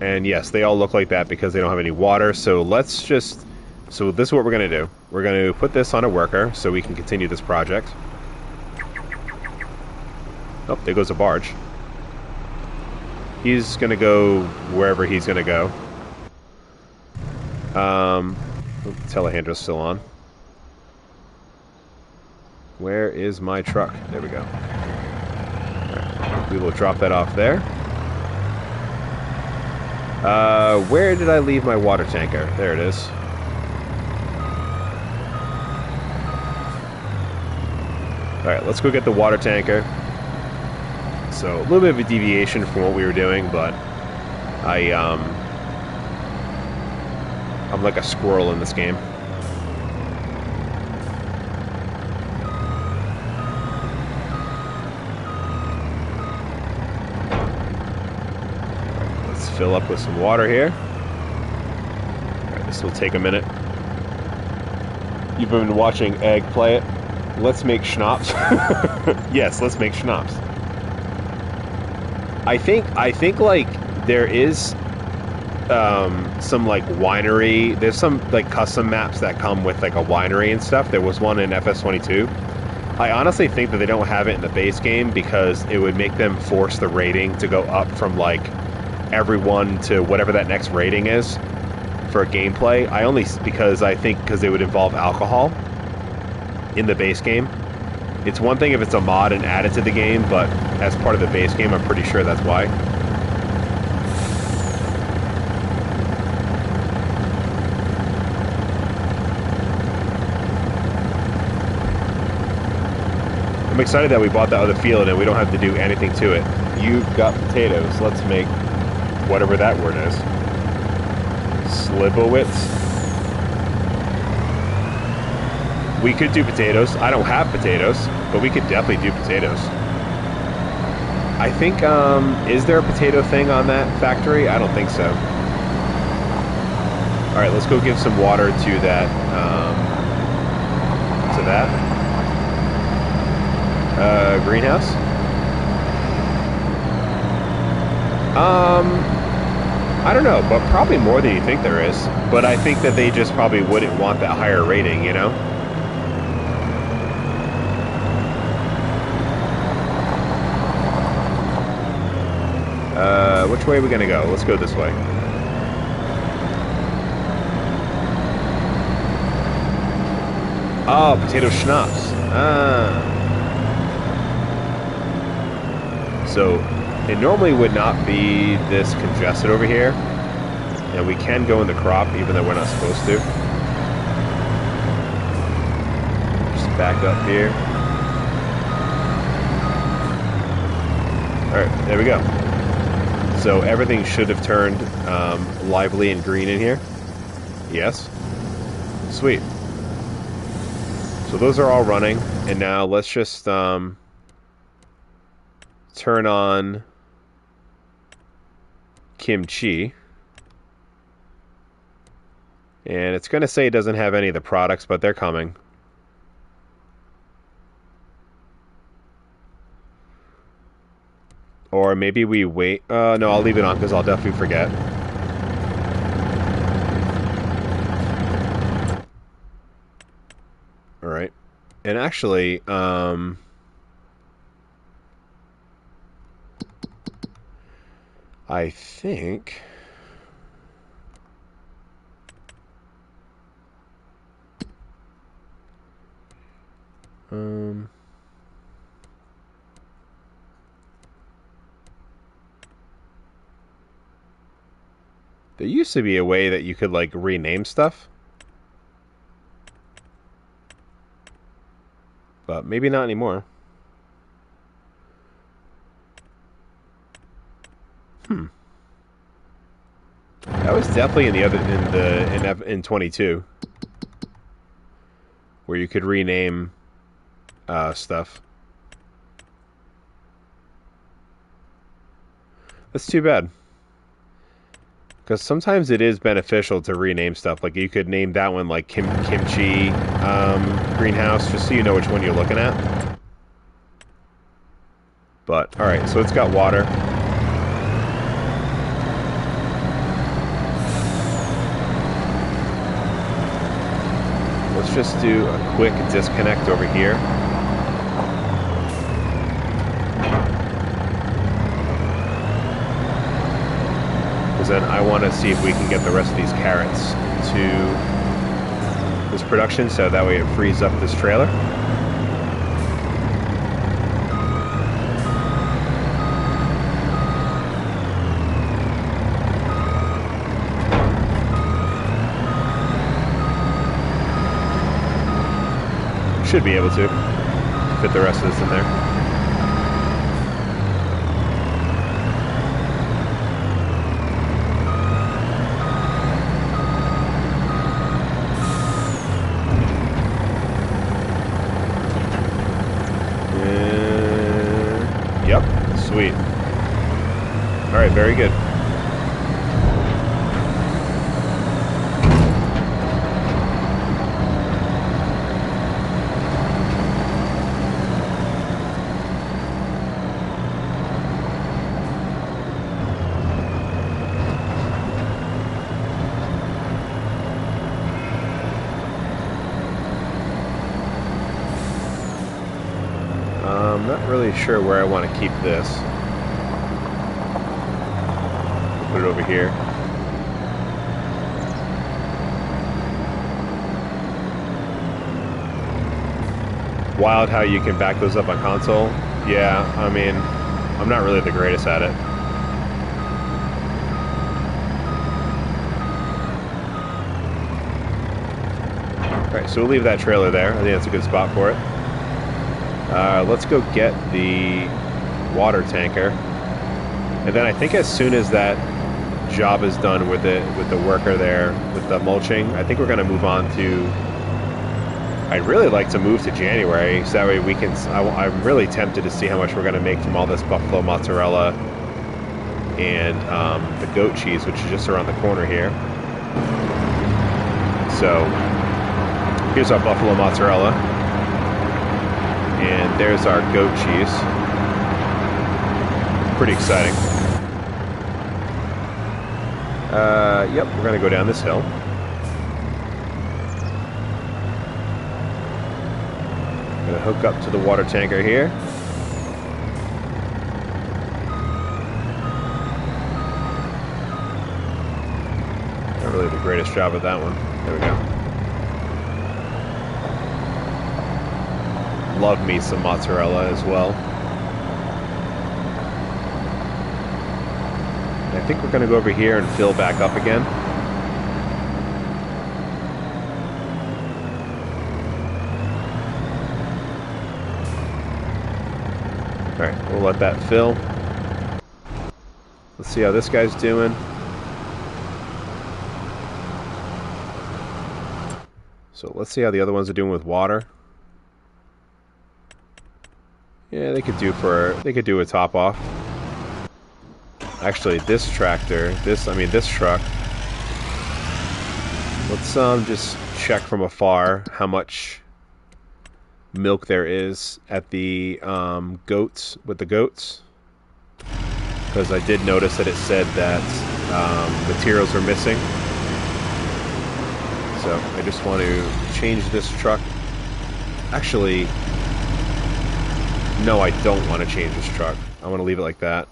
And yes, they all look like that because they don't have any water. So let's just... So this is what we're going to do. We're going to put this on a worker so we can continue this project. Oh, there goes a barge. He's going to go wherever he's going to go. Telehandler's still on. Where is my truck? There we go. Right. We will drop that off there. Where did I leave my water tanker? There it is. Alright, let's go get the water tanker. So, a little bit of a deviation from what we were doing, but I'm like a squirrel in this game. Let's fill up with some water here. Alright, this will take a minute. You've been watching Egg play it. Let's make schnapps. Yes, let's make schnapps. I think like there is some like winery. There's some like custom maps that come with like a winery and stuff. There was one in FS22. I honestly think that they don't have it in the base game because it would make them force the rating to go up from like everyone to whatever that next rating is for gameplay. Because it would involve alcohol in the base game. It's one thing if it's a mod and added to the game, but as part of the base game, I'm pretty sure that's why. I'm excited that we bought that other field and we don't have to do anything to it. You've got potatoes. Let's make whatever that word is. Slibowitz. We could do potatoes. I don't have potatoes, but we could definitely do potatoes. I think, is there a potato thing on that factory? I don't think so. Alright, let's go give some water to that, greenhouse. I don't know, but probably more than you think there is. But I think that they just probably wouldn't want that higher rating, you know? Which way are we gonna go? Let's go this way. Oh, potato schnapps. Ah. So, it normally would not be this congested over here. And we can go in the crop, even though we're not supposed to. Just back up here. Alright, there we go. So everything should have turned lively and green in here. Yes. Sweet. So those are all running. And now let's just turn on kimchi. And it's going to say it doesn't have any of the products, but they're coming. Or maybe we wait. No, I'll leave it on because I'll definitely forget. Alright. And actually, I think... There used to be a way that you could, like, rename stuff. But maybe not anymore. That was definitely in the other in 22, where you could rename stuff. That's too bad. Because sometimes it is beneficial to rename stuff. Like you could name that one like kimchi greenhouse, just so you know which one you're looking at. But all right, so it's got water. Let's just do a quick disconnect over here. Then I want to see if we can get the rest of these carrots to this production, so that way it frees up this trailer. Should be able to fit the rest of this in there. Sweet. All right, very good. I'm not really sure where I want to keep this. Put it over here. Wild how you can back those up on console. Yeah, I mean, I'm not really the greatest at it. Alright, so we'll leave that trailer there. I think that's a good spot for it. Let's go get the water tanker. And then I think as soon as that job is done with it, with the worker there, with the mulching, I think we're going to move on to... I'd really like to move to January, so that way we can... I'm really tempted to see how much we're going to make from all this buffalo mozzarella and the goat cheese, which is just around the corner here. So, here's our buffalo mozzarella. And there's our goat cheese. Pretty exciting. Yep, we're gonna go down this hill. Gonna hook up to the water tanker here. Not really the greatest job at that one. There we go. Love me some mozzarella as well. I think we're going to go over here and fill back up again. Alright, we'll let that fill. Let's see how this guy's doing. So let's see how the other ones are doing with water. Yeah, they could do a top off. Actually, this tractor, this truck. Let's just check from afar how much milk there is at the goats, with the goats. Because I did notice that it said that materials are missing. So I just want to change this truck. Actually, no, I don't want to change this truck. I want to leave it like that.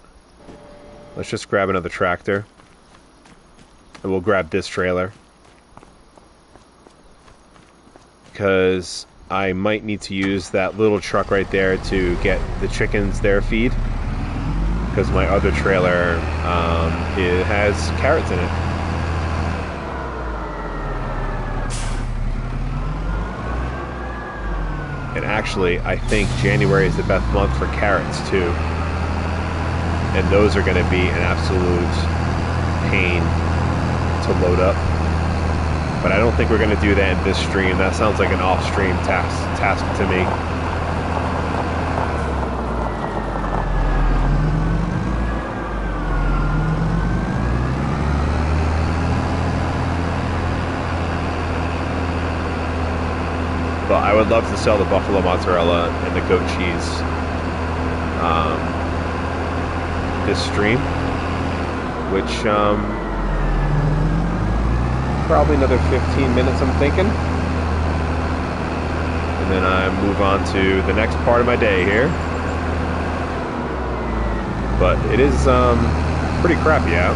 Let's just grab another tractor. And we'll grab this trailer. Because I might need to use that little truck right there to get the chickens their feed. Because my other trailer, it has carrots in it. And actually, I think January is the best month for carrots, too. and those are going to be an absolute pain to load up. But I don't think we're going to do that in this stream. That sounds like an off-stream task to me. But I would love to sell the buffalo mozzarella and the goat cheese this stream, which probably another 15 minutes, I'm thinking. And then I move on to the next part of my day here. But it is pretty crappy out.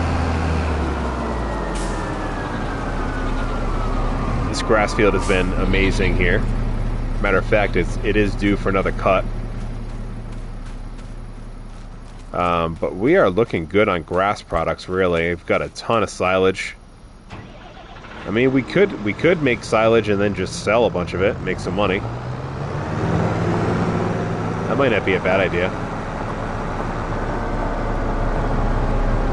This grass field has been amazing here. Matter of fact, it is due for another cut. But we are looking good on grass products, really. We've got a ton of silage. I mean, we could make silage and then just sell a bunch of it, make some money. That might not be a bad idea.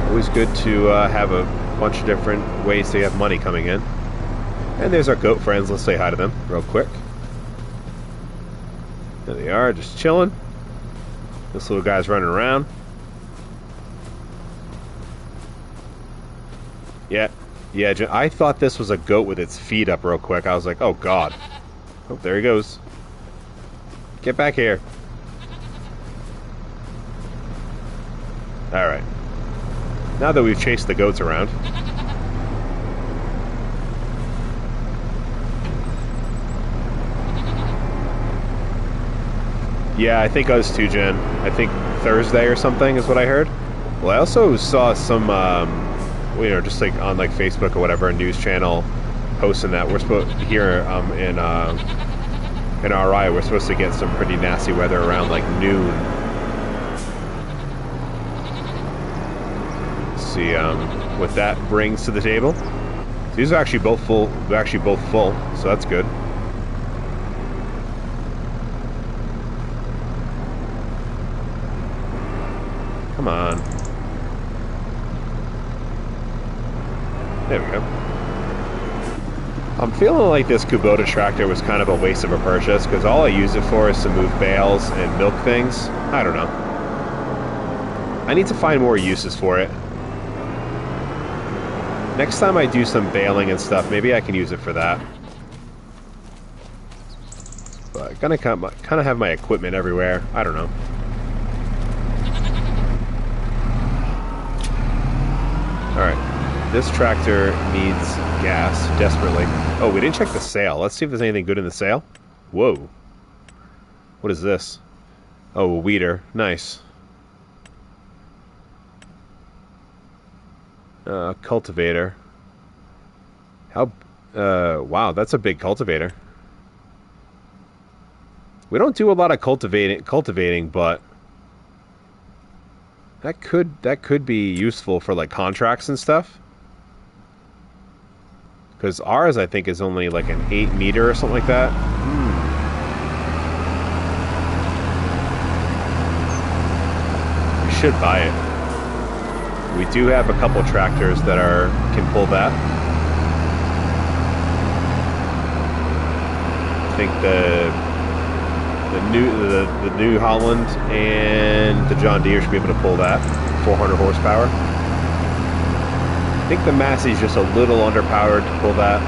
Always good to have a bunch of different ways to have money coming in. And there's our goat friends. Let's say hi to them real quick. There they are, just chilling. This little guy's running around. Yeah, I thought this was a goat with its feet up real quick. I was like, oh god. Oh, there he goes. Get back here. Alright. Now that we've chased the goats around. Yeah, I think us too, Jen. I think Thursday or something is what I heard. Well, I also saw some, you know, just like on like Facebook or whatever, a news channel posting that we're supposed here in RI, we're supposed to get some pretty nasty weather around like noon. Let's see what that brings to the table. These are actually both full. They're actually both full, so that's good. Come on. There we go. I'm feeling like this Kubota tractor was kind of a waste of a purchase, because all I use it for is to move bales and milk things. I don't know. I need to find more uses for it. Next time I do some baling and stuff, maybe I can use it for that. But I'm gonna kind of have my equipment everywhere. I don't know. Alright, this tractor needs gas, desperately. Oh, we didn't check the sale. Let's see if there's anything good in the sale. Whoa. What is this? Oh, a weeder. Nice. Cultivator. How... wow, that's a big cultivator. We don't do a lot of cultivating, but... That could be useful for like contracts and stuff. Because ours, I think, is only like an 8 meter or something like that. We should buy it. We do have a couple tractors that can pull that. I think the New Holland and the John Deere should be able to pull that. 400 horsepower. I think the Massey's just a little underpowered to pull that.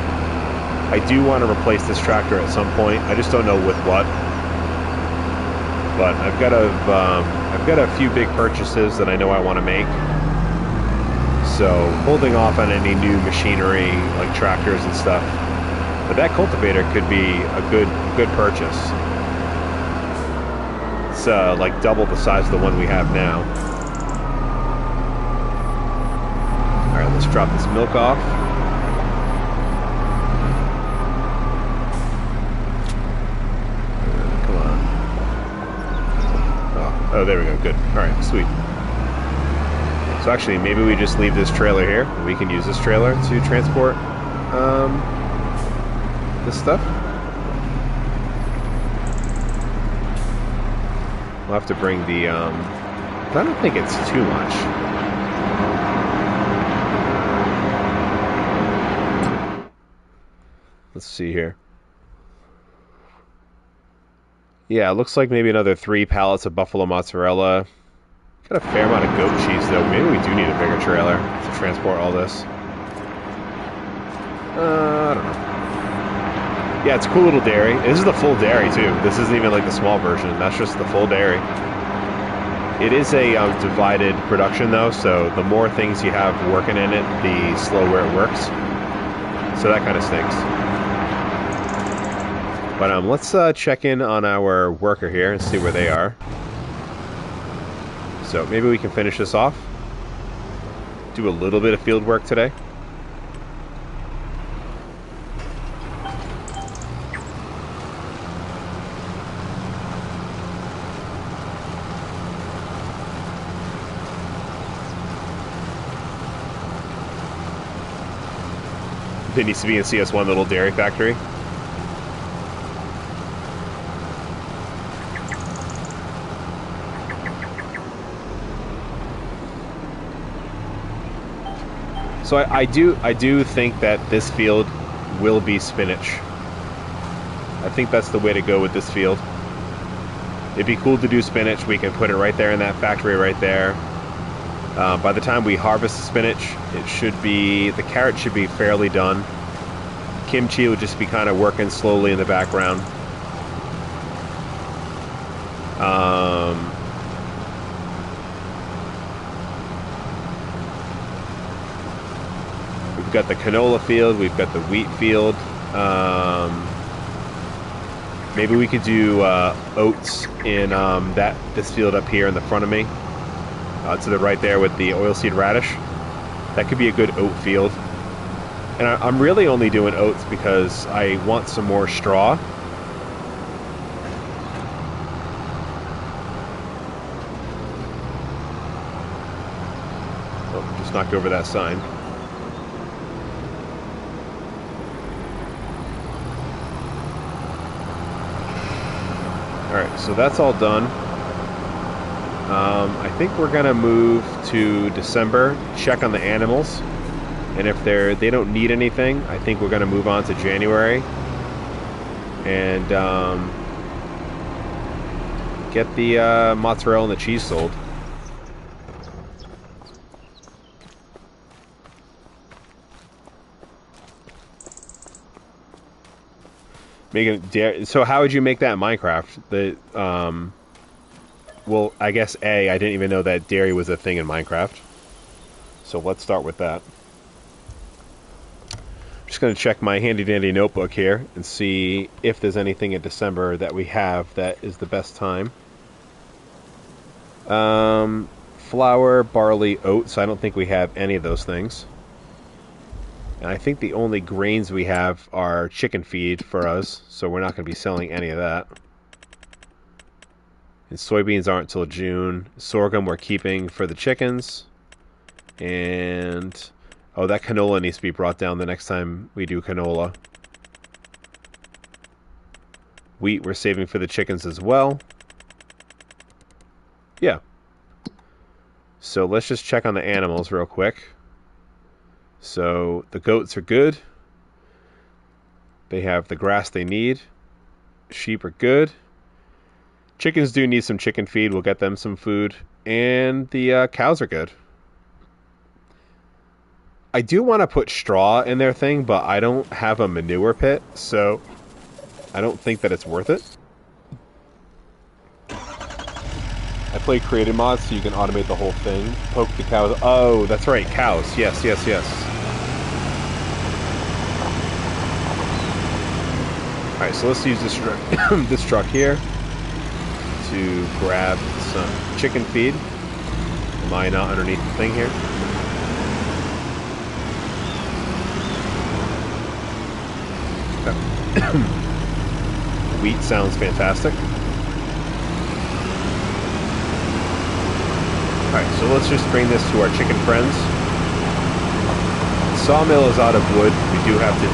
I do want to replace this tractor at some point. I just don't know with what. But I've got a few big purchases that I know I want to make. So holding off on any new machinery like tractors and stuff. But that cultivator could be a good purchase. It's like double the size of the one we have now. Alright, let's drop this milk off. Come on. Oh, there we go. Good. Alright, sweet. So actually, maybe we just leave this trailer here. We can use this trailer to transport this stuff. We'll have to bring the I don't think it's too much. Let's see here. Yeah, it looks like maybe another 3 pallets of buffalo mozzarella. Got a fair amount of goat cheese, though. Maybe we do need a bigger trailer to transport all this. I don't know. Yeah, it's a cool little dairy. This is the full dairy, too. This isn't even like the small version. That's just the full dairy. It is a divided production, though, so the more things you have working in it, the slower it works. So that kind of stinks. But let's check in on our worker here and see where they are. So maybe we can finish this off. Do a little bit of field work today. It needs to be in CS1, little dairy factory. So I do think that this field will be spinach. I think that's the way to go with this field. It'd be cool to do spinach. We can put it right there in that factory right there. By the time we harvest the spinach, the carrot should be fairly done. Kimchi would just be kind of working slowly in the background. We've got the canola field, we've got the wheat field. Maybe we could do oats in this field up here in the front of me. To the right there with the oilseed radish. That could be a good oat field. And I'm really only doing oats because I want some more straw. Oh, just knocked over that sign. Alright, so that's all done. I think we're gonna move to December, check on the animals, and if they don't need anything, I think we're gonna move on to January and get the mozzarella and the cheese sold. So how would you make that in Minecraft? Well, I guess I didn't even know that dairy was a thing in Minecraft. So let's start with that. I'm just going to check my handy-dandy notebook here and see if there's anything in December that we have that is the best time. Flour, barley, oats. I don't think we have any of those things. And I think the only grains we have are chicken feed for us, so we're not going to be selling any of that. And soybeans aren't until June. Sorghum we're keeping for the chickens. And oh, that canola needs to be brought down the next time we do canola. Wheat we're saving for the chickens as well. Yeah. So let's just check on the animals real quick. So the goats are good. They have the grass they need. Sheep are good. Chickens do need some chicken feed. We'll get them some food. And the cows are good. I do want to put straw in their thing, but I don't have a manure pit, so I don't think that it's worth it. I play creative mods so you can automate the whole thing. Poke the cows. Oh, that's right, cows. Yes, yes, yes. Alright, so let's use this truck here to grab some chicken feed. Am I not underneath the thing here? Okay. Wheat sounds fantastic. Alright, so let's just bring this to our chicken friends. The sawmill is out of wood. We do have to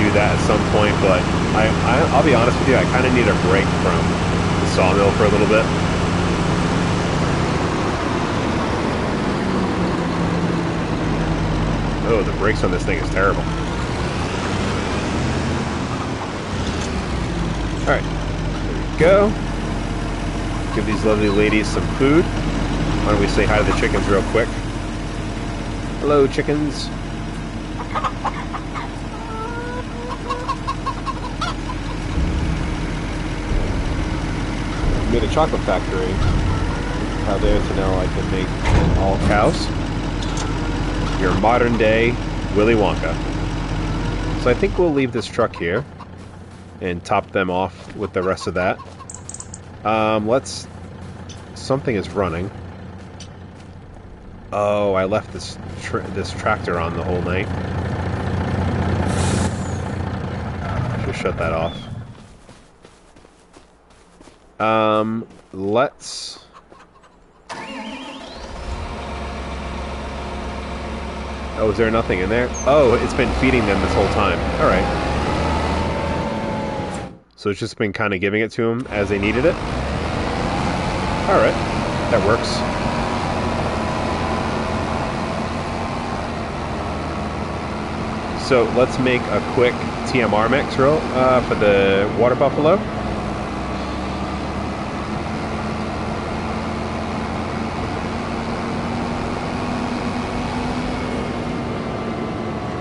do that at some point, but I'll be honest with you, I kind of need a break from the sawmill for a little bit. Oh, the brakes on this thing is terrible. Alright, there we go. Give these lovely ladies some food. Why don't we say hi to the chickens real quick? Hello, chickens. Made a chocolate factory. How there to know I can make all cows. Your modern day Willy Wonka. So I think we'll leave this truck here and top them off with the rest of that. Let's... Something is running. Oh, I left this tractor on the whole night. Should shut that off. Let's... Oh, is there nothing in there? Oh, it's been feeding them this whole time. Alright. So it's just been kind of giving it to them as they needed it? Alright. That works. So let's make a quick TMR mix roll for the water buffalo.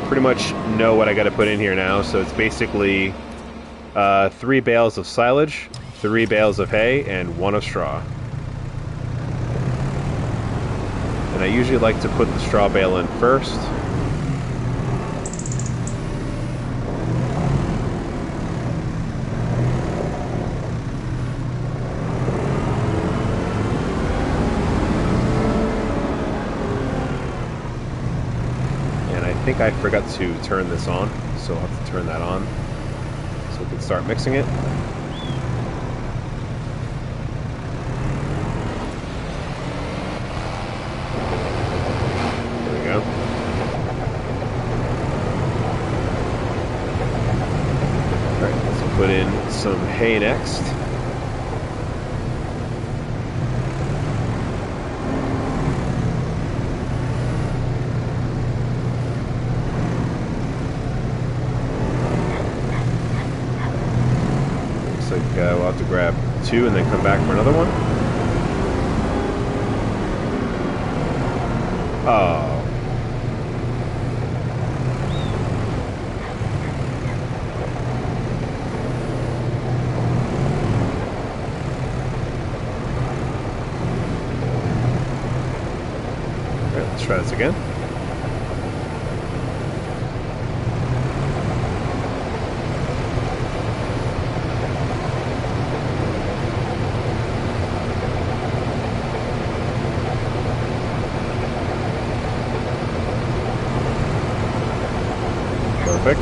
Pretty much know what I got to put in here now, so it's basically 3 bales of silage, 3 bales of hay, and 1 of straw. And I usually like to put the straw bale in first. I think I forgot to turn this on, so I'll have to turn that on so we can start mixing it. There we go. Alright, let's put in some hay next. We'll have to grab 2 and then come back for another one. Oh. Alright, let's try this again. Perfect.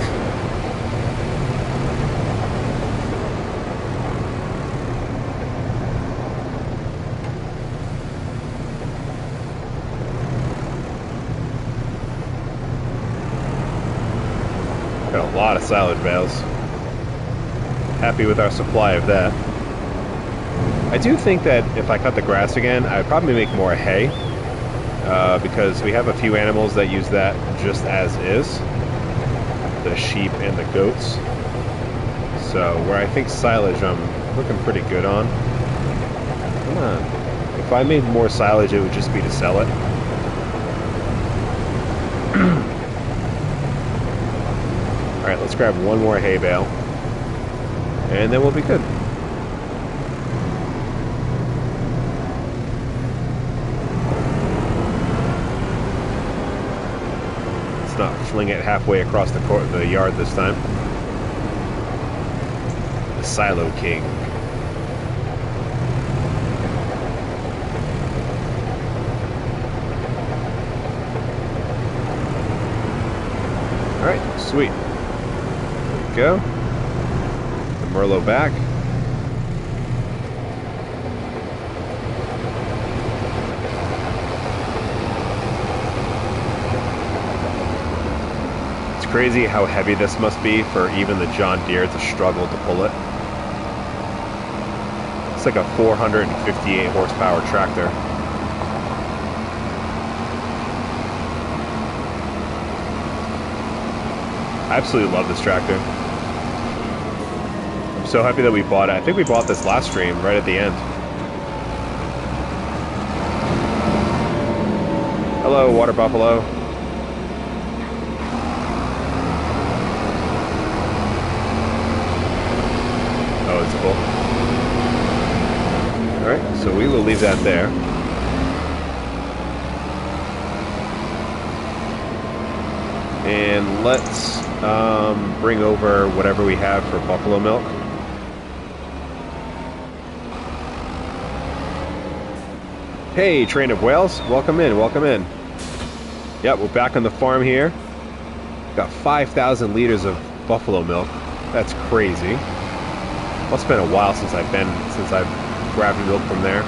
Got a lot of silage bales. Happy with our supply of that. I do think that if I cut the grass again, I'd probably make more hay. Because we have a few animals that use that just as is. The sheep and the goats. So where I think silage I'm looking pretty good on. Come on. If I made more silage, it would just be to sell it. Alright, let's grab 1 more hay bale. And then we'll be good. Not fling it halfway across the yard this time. The Silo King. Alright, sweet. There we go. The Merlot back. Crazy how heavy this must be for even the John Deere to struggle to pull it. It's like a 458 horsepower tractor. I absolutely love this tractor. I'm so happy that we bought it. I think we bought this last stream right at the end. Hello, Water Buffalo. Oh, it's full. Alright, so we will leave that there. And let's bring over whatever we have for buffalo milk. Hey, Train of Whales, welcome in, welcome in. Yep, we're back on the farm here. Got 5,000 liters of buffalo milk. That's crazy. Must have been a while since I've grabbed milk from there.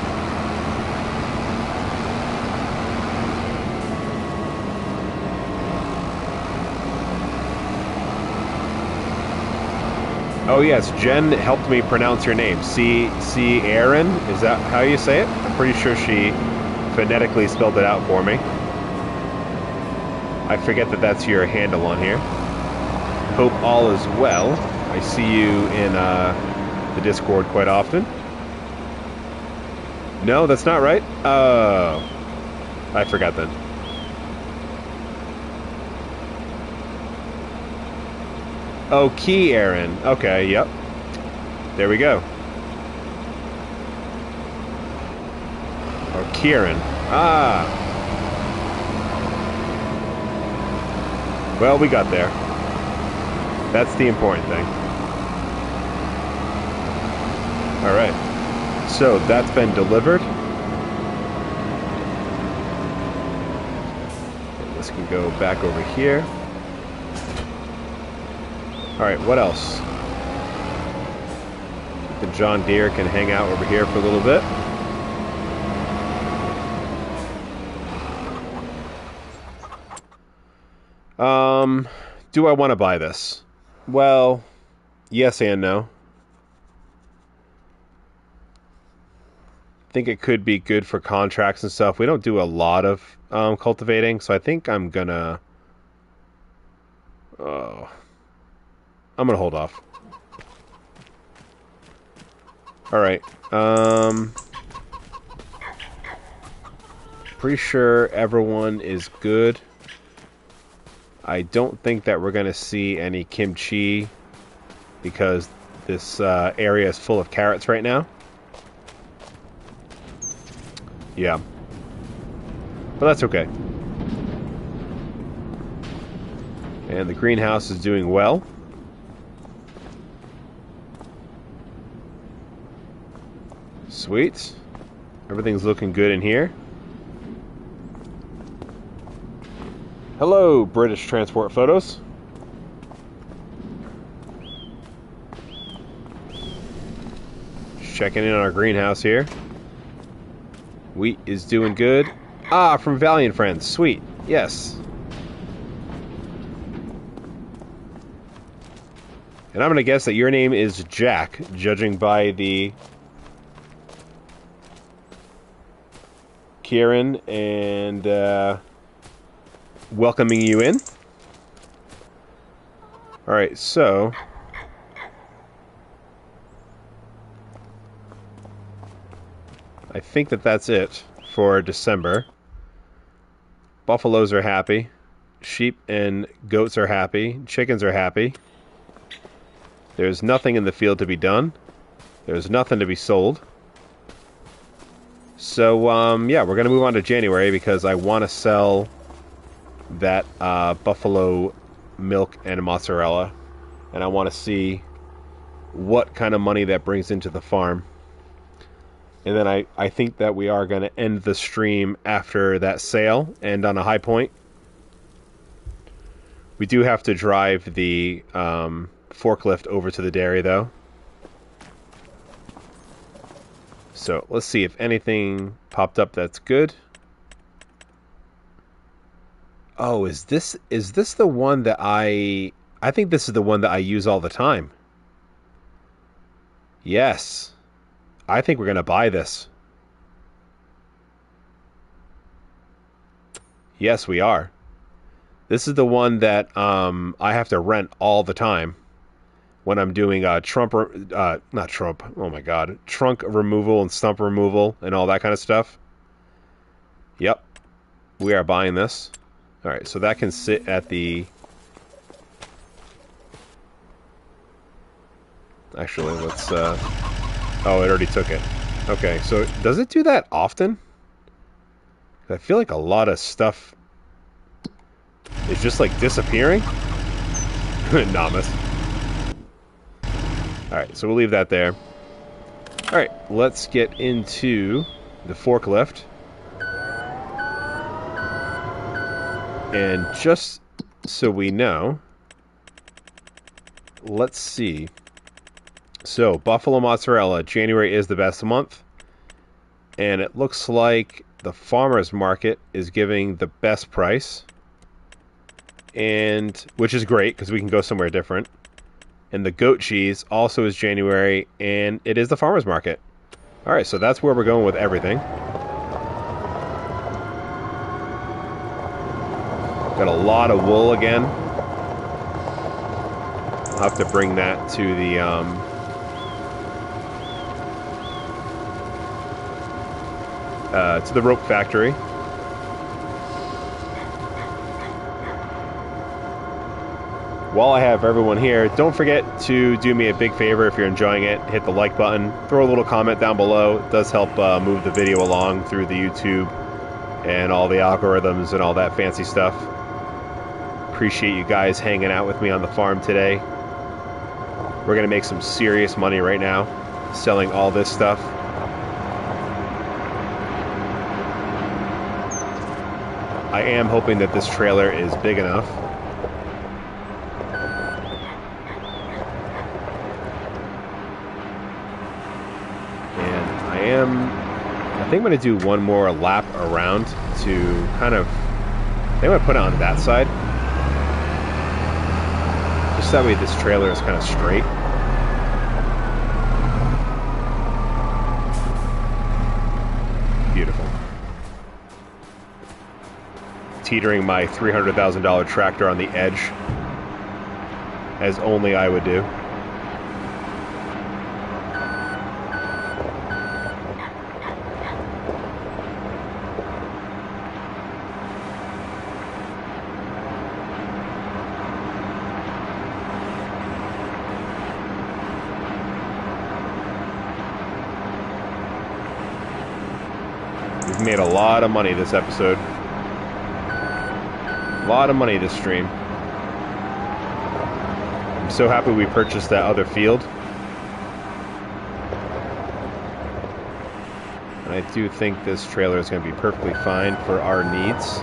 Oh yes, Jen helped me pronounce your name. C. Aaron? Is that how you say it? I'm pretty sure she phonetically spelled it out for me. I forget that that's your handle on here. Hope all is well. I see you in the Discord quite often. No, that's not right? Oh. I forgot then. Oh, Key Aaron. Okay, yep. There we go. Or Kieran. Ah. Well, we got there. That's the important thing. Alright. So, that's been delivered. This can go back over here. Alright, what else? The John Deere can hang out over here for a little bit. Do I want to buy this? Well, yes and no. I think it could be good for contracts and stuff. We don't do a lot of cultivating, so I think I'm gonna... I'm gonna hold off. Alright, pretty sure everyone is good. I don't think that we're gonna see any kimchi because this area is full of carrots right now. Yeah. But that's okay. And the greenhouse is doing well. Sweet. Everything's looking good in here. Hello, British Transport Photos. Just checking in on our greenhouse here. Wheat is doing good. Ah, from Valiant Friends. Sweet. Yes. And I'm going to guess that your name is Jack, judging by the Kieran and welcoming you in. Alright, so I think that that's it for December. Buffaloes are happy. Sheep and goats are happy. Chickens are happy. There's nothing in the field to be done. There's nothing to be sold. So, yeah, we're going to move on to January because I want to sell that buffalo milk and mozzarella. And I want to see what kind of money that brings into the farm. And then I think that we are going to end the stream after that sale, end on a high point. We do have to drive the forklift over to the dairy, though. So, let's see if anything popped up that's good. Oh, is this the one that I think this is the one that I use all the time. Yes. I think we're going to buy this. Yes, we are. This is the one that I have to rent all the time when I'm doing trunk removal and stump removal and all that kind of stuff. Yep, we are buying this. All right, so that can sit at the... Actually, let's... Oh, it already took it. Okay, so does it do that often? I feel like a lot of stuff is just like disappearing. Namas. Alright, so we'll leave that there. Alright, let's get into the forklift. And just so we know, let's see. So, buffalo mozzarella, January is the best month. And it looks like the farmer's market is giving the best price. And which is great because we can go somewhere different. And the goat cheese also is January, and it is the farmer's market. All right, so that's where we're going with everything. Got a lot of wool again. I'll have to bring that to the rope factory. While I have everyone here, don't forget to do me a big favor if you're enjoying it. Hit the like button. Throw a little comment down below. It does help move the video along through the YouTube and all the algorithms and all that fancy stuff. Appreciate you guys hanging out with me on the farm today. We're going to make some serious money right now selling all this stuff. I am hoping that this trailer is big enough. I think I'm going to do one more lap around to kind of... I think I'm going to put it on that side. Just that way this trailer is kind of straight. Beautiful. Teetering my $300,000 tractor on the edge, as only I would do. We've made a lot of money this episode. A lot of money this stream. I'm so happy we purchased that other field. And I do think this trailer is going to be perfectly fine for our needs.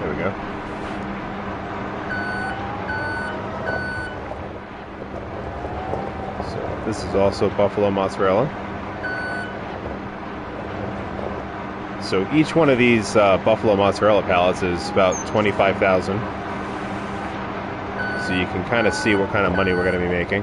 There we go. So this is also buffalo mozzarella. So each one of these buffalo mozzarella pallets is about $25,000. So you can kind of see what kind of money we're going to be making.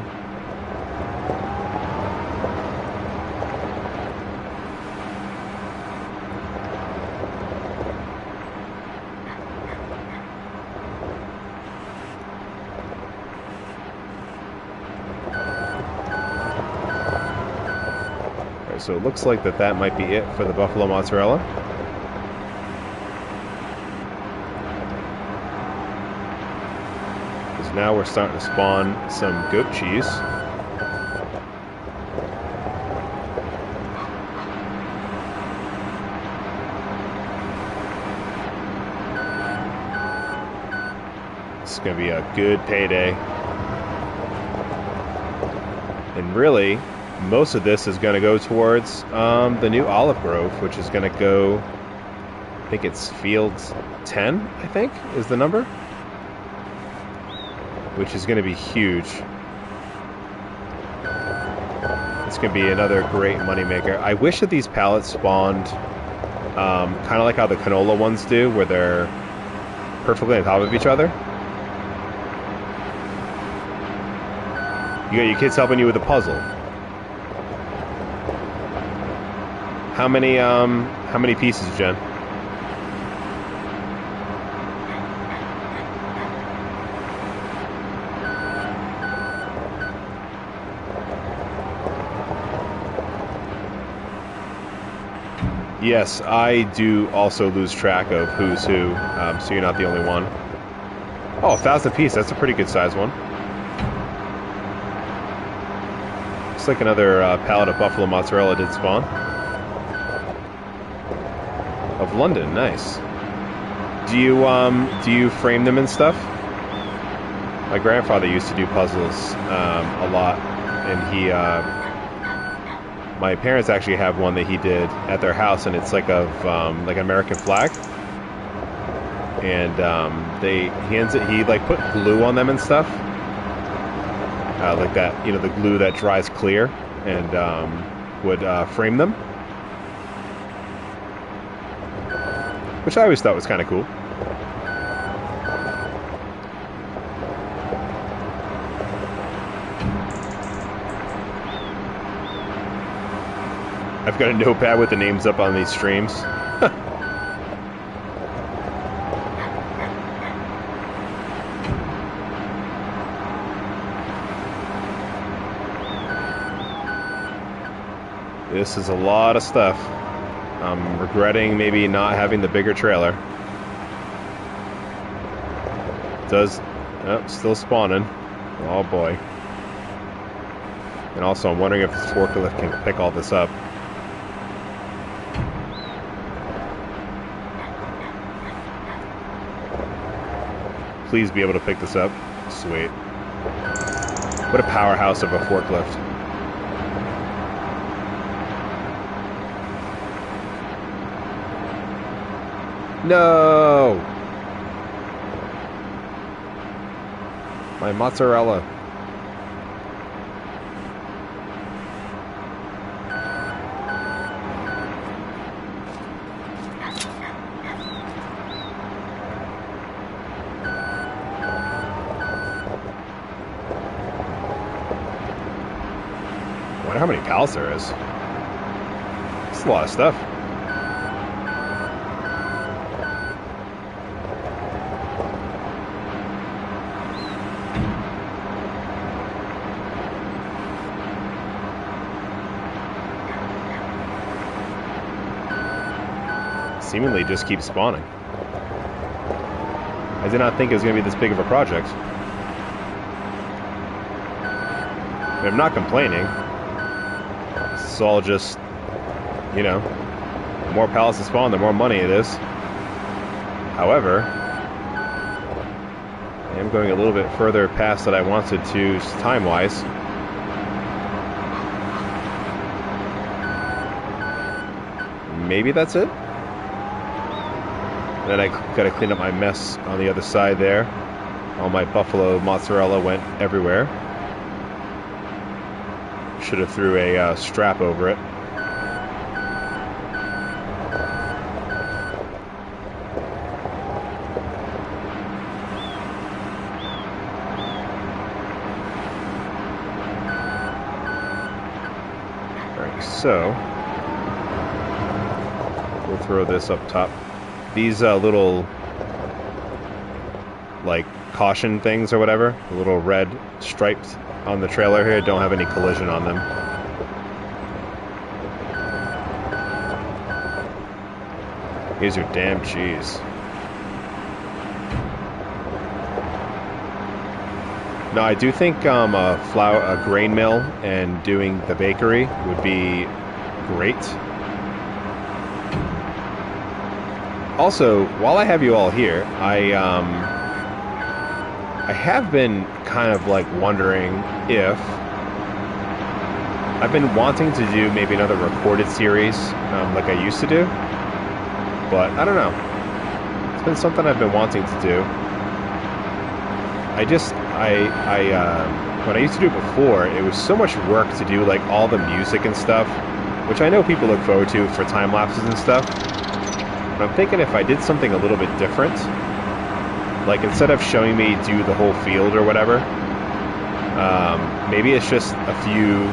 So it looks like that might be it for the buffalo mozzarella. Because now we're starting to spawn some goat cheese. It's going to be a good payday. And really, most of this is going to go towards the new olive grove, which is going to go, I think it's field 10, I think, is the number. Which is going to be huge. It's going to be another great moneymaker. I wish that these pallets spawned kind of like how the canola ones do, where they're perfectly on top of each other. You got your kids helping you with a puzzle. How many pieces, Jen? Yes, I do also lose track of who's who, so you're not the only one. Oh, 1,000 pieces, that's a pretty good size one. Looks like another pallet of buffalo mozzarella did spawn. Of London, nice. Do you frame them and stuff? My grandfather used to do puzzles a lot, and he... my parents actually have one that he did at their house, and it's like of like an American flag. And he like put glue on them and stuff, like that, you know, the glue that dries clear, and would frame them, which I always thought was kind of cool. I've got a notepad with the names up on these streams. This is a lot of stuff. I'm regretting maybe not having the bigger trailer. Still spawning. Oh boy. And also I'm wondering if this forklift can pick all this up. Please be able to pick this up. Sweet. What a powerhouse of a forklift. No! My mozzarella. I wonder how many pallets there is. It's a lot of stuff. Seemingly just keeps spawning. I did not think it was going to be this big of a project. But I'm not complaining. It's all just, you know, the more pallets to spawn, the more money it is. However, I am going a little bit further past that I wanted to time-wise. Maybe that's it? Then I gotta clean up my mess on the other side there. All my buffalo mozzarella went everywhere. Should have threw a strap over it. Alright, so we'll throw this up top. These little, like, caution things or whatever, the little red stripes on the trailer here, don't have any collision on them. These are damn cheese. No, I do think a grain mill and doing the bakery would be great. Also, while I have you all here, I have been kind of like wondering if I've been wanting to do maybe another recorded series like I used to do, but I don't know. It's been something I've been wanting to do. When I used to do it before, it was so much work to do like all the music and stuff, which I know people look forward to for time lapses and stuff. But I'm thinking if I did something a little bit different, Like, instead of showing me do the whole field or whatever, maybe it's just a few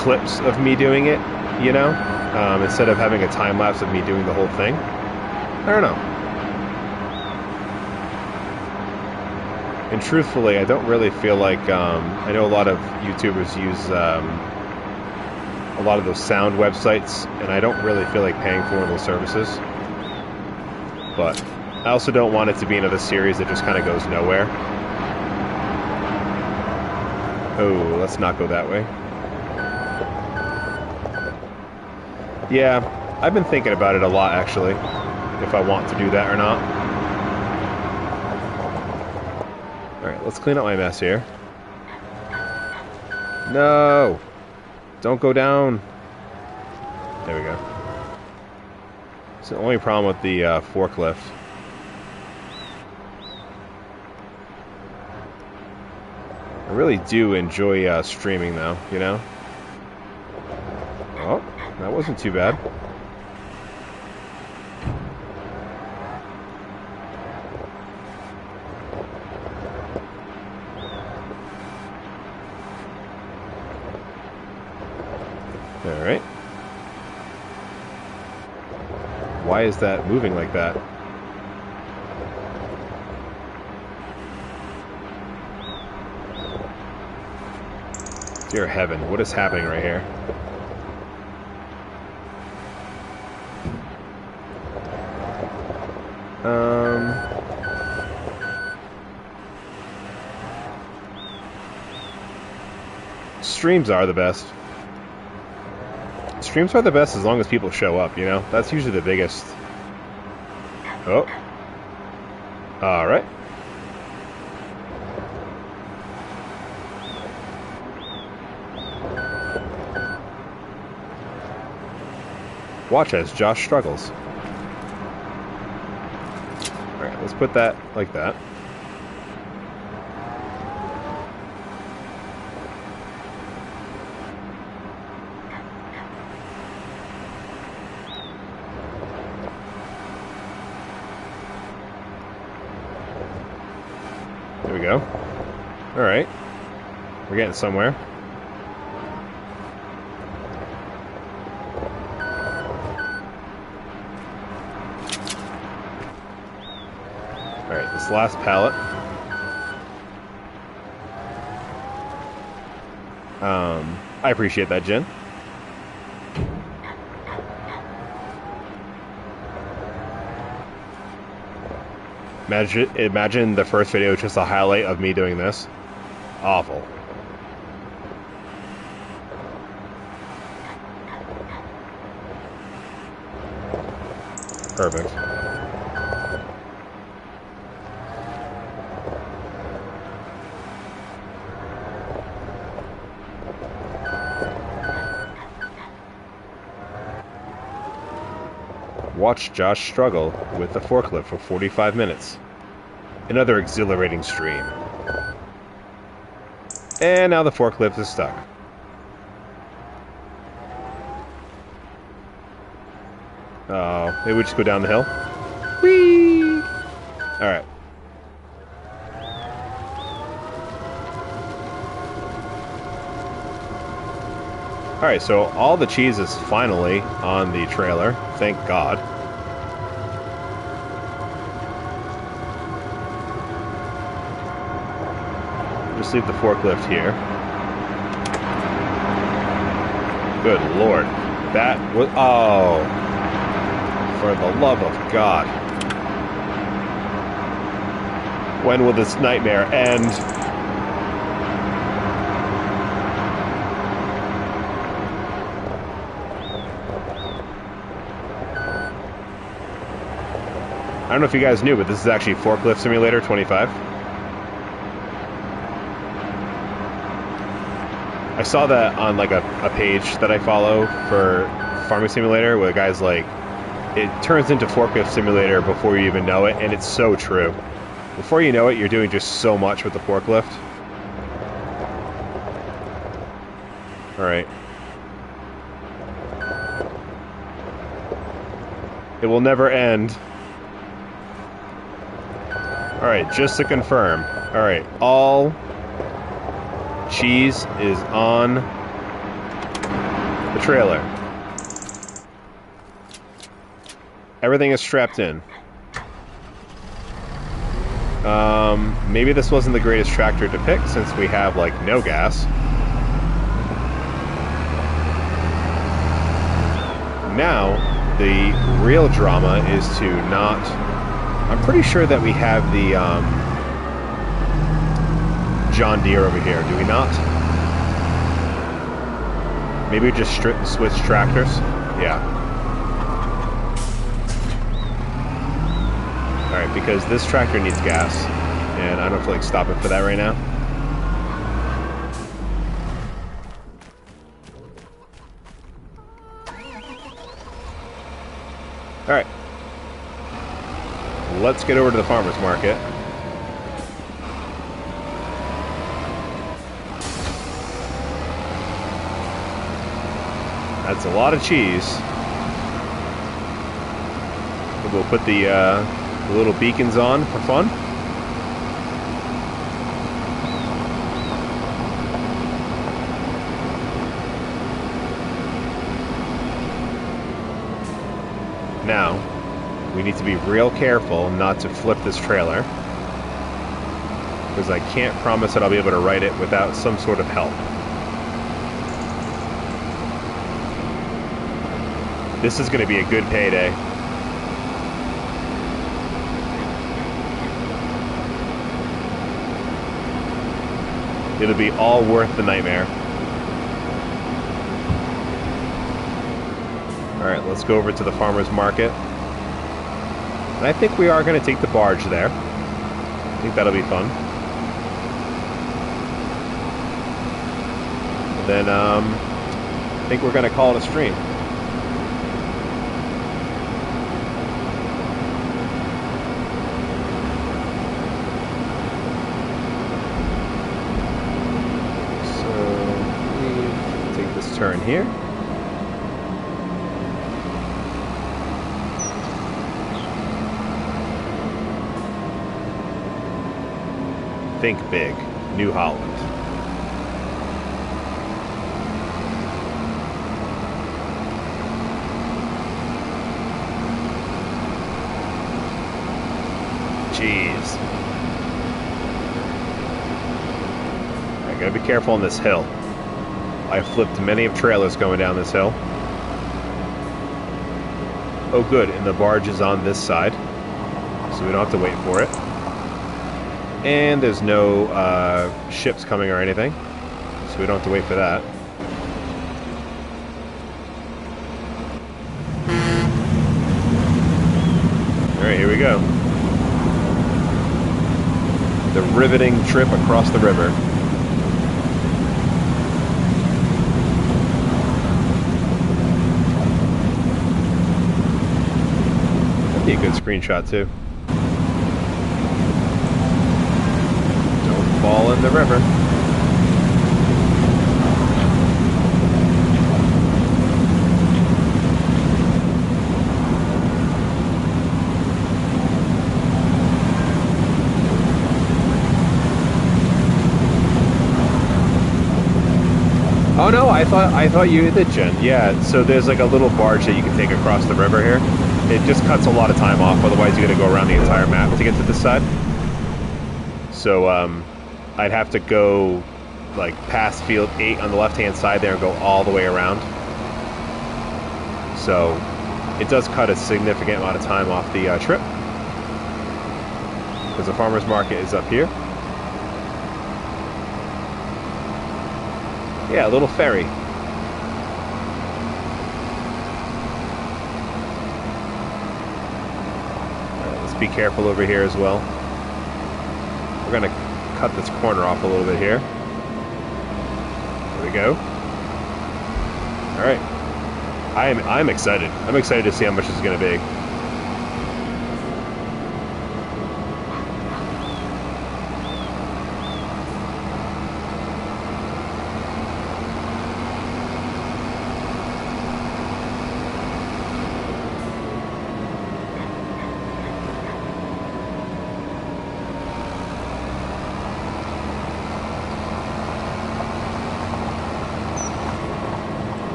clips of me doing it, you know? Instead of having a time lapse of me doing the whole thing. I don't know. And truthfully, I don't really feel like, I know a lot of YouTubers use a lot of those sound websites, and I don't really feel like paying for one of those services. But I also don't want it to be another series that just kind of goes nowhere. Oh, let's not go that way. Yeah, I've been thinking about it a lot, actually, if I want to do that or not. Alright, let's clean up my mess here. No! Don't go down! There we go. It's the only problem with the forklift. I really do enjoy streaming, though, you know? Oh, that wasn't too bad. Alright. Why is that moving like that? Dear heaven, what is happening right here? Streams are the best. Streams are the best as long as people show up, you know? That's usually the biggest. Oh. Alright. Watch as Josh struggles. Alright, let's put that like that. There we go. Alright. We're getting somewhere. Alright, this last pallet. I appreciate that, Jen. Imagine the first video was just a highlight of me doing this. Awful. Perfect. Watch Josh struggle with the forklift for 45 minutes. Another exhilarating stream. And now the forklift is stuck. Oh, maybe we just go down the hill? Whee! Alright. Alright, so all the cheese is finally on the trailer. Thank God. Just leave the forklift here. Good Lord. That was... Oh. For the love of God. When will this nightmare end? I don't know if you guys knew, but this is actually Forklift Simulator 25. I saw that on like a page that I follow for Farming Simulator, where the guy's like, it turns into Forklift Simulator before you even know it, and it's so true. Before you know it, you're doing just so much with the forklift. Alright. It will never end. Alright, just to confirm. Alright, all cheese is on the trailer. Everything is strapped in. Maybe this wasn't the greatest tractor to pick since we have, like, no gas. Now, the real drama is to not... I'm pretty sure that we have the, John Deere over here, do we not? Maybe we just switch tractors? Yeah. Alright, because this tractor needs gas, and I don't feel like stopping for that right now. Alright. Let's get over to the farmer's market. That's a lot of cheese. We'll put the little beacons on for fun. Now, we need to be real careful not to flip this trailer, because I can't promise that I'll be able to ride it without some sort of help. This is going to be a good payday. It'll be all worth the nightmare. Alright, let's go over to the farmer's market. And I think we are going to take the barge there. I think that'll be fun. And then, I think we're going to call it a stream. Turn here. Think big. New Holland. Jeez. I gotta be careful on this hill. I flipped many of trailers going down this hill. Oh good, and the barge is on this side, so we don't have to wait for it. And there's no ships coming or anything, so we don't have to wait for that. Alright, here we go. The riveting trip across the river. Be a good screenshot too. Don't fall in the river. Oh no, I thought you did, Jen. Yeah, so there's like a little barge that you can take across the river here. It just cuts a lot of time off, otherwise you gotta go around the entire map to get to this side. So, I'd have to go, like, past field 8 on the left-hand side there and go all the way around. So, it does cut a significant amount of time off the trip. Because the farmer's market is up here. Yeah, a little ferry. Be careful over here as well. We're gonna cut this corner off a little bit here. There we go. All right. I'm excited. I'm excited to see how much this is gonna be.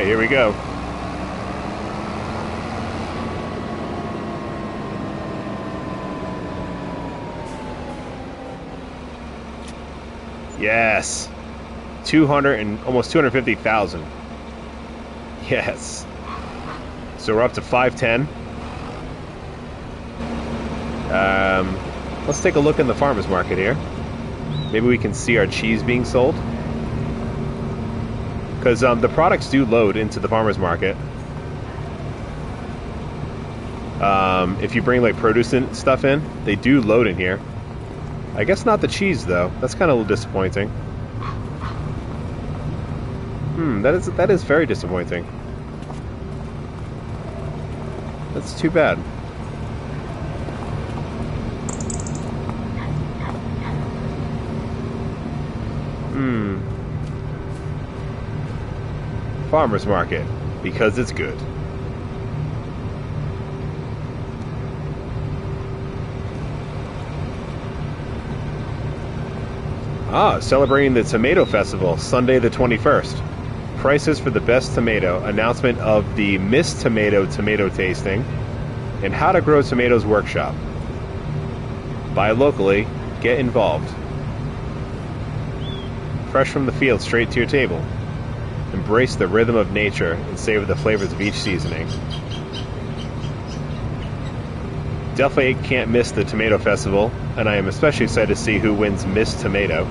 right, here we go. Yes. 200 and almost 250,000. Yes. So we're up to 510. Let's take a look in the farmer's market here. Maybe we can see our cheese being sold. Because the products do load into the farmer's market. If you bring like produce and stuff in, they do load in here. I guess not the cheese though. That's kind of a little disappointing. That is very disappointing. That's too bad. Farmer's market, because it's good. Celebrating the Tomato Festival, Sunday the 21st. Prices for the best tomato, announcement of the Miss Tomato tomato tasting, and how to grow tomatoes workshop. Buy locally, get involved. Fresh from the field straight to your table. Embrace the rhythm of nature and savor the flavors of each seasoning. Definitely can't miss the Tomato Festival, and I am especially excited to see who wins Miss Tomato.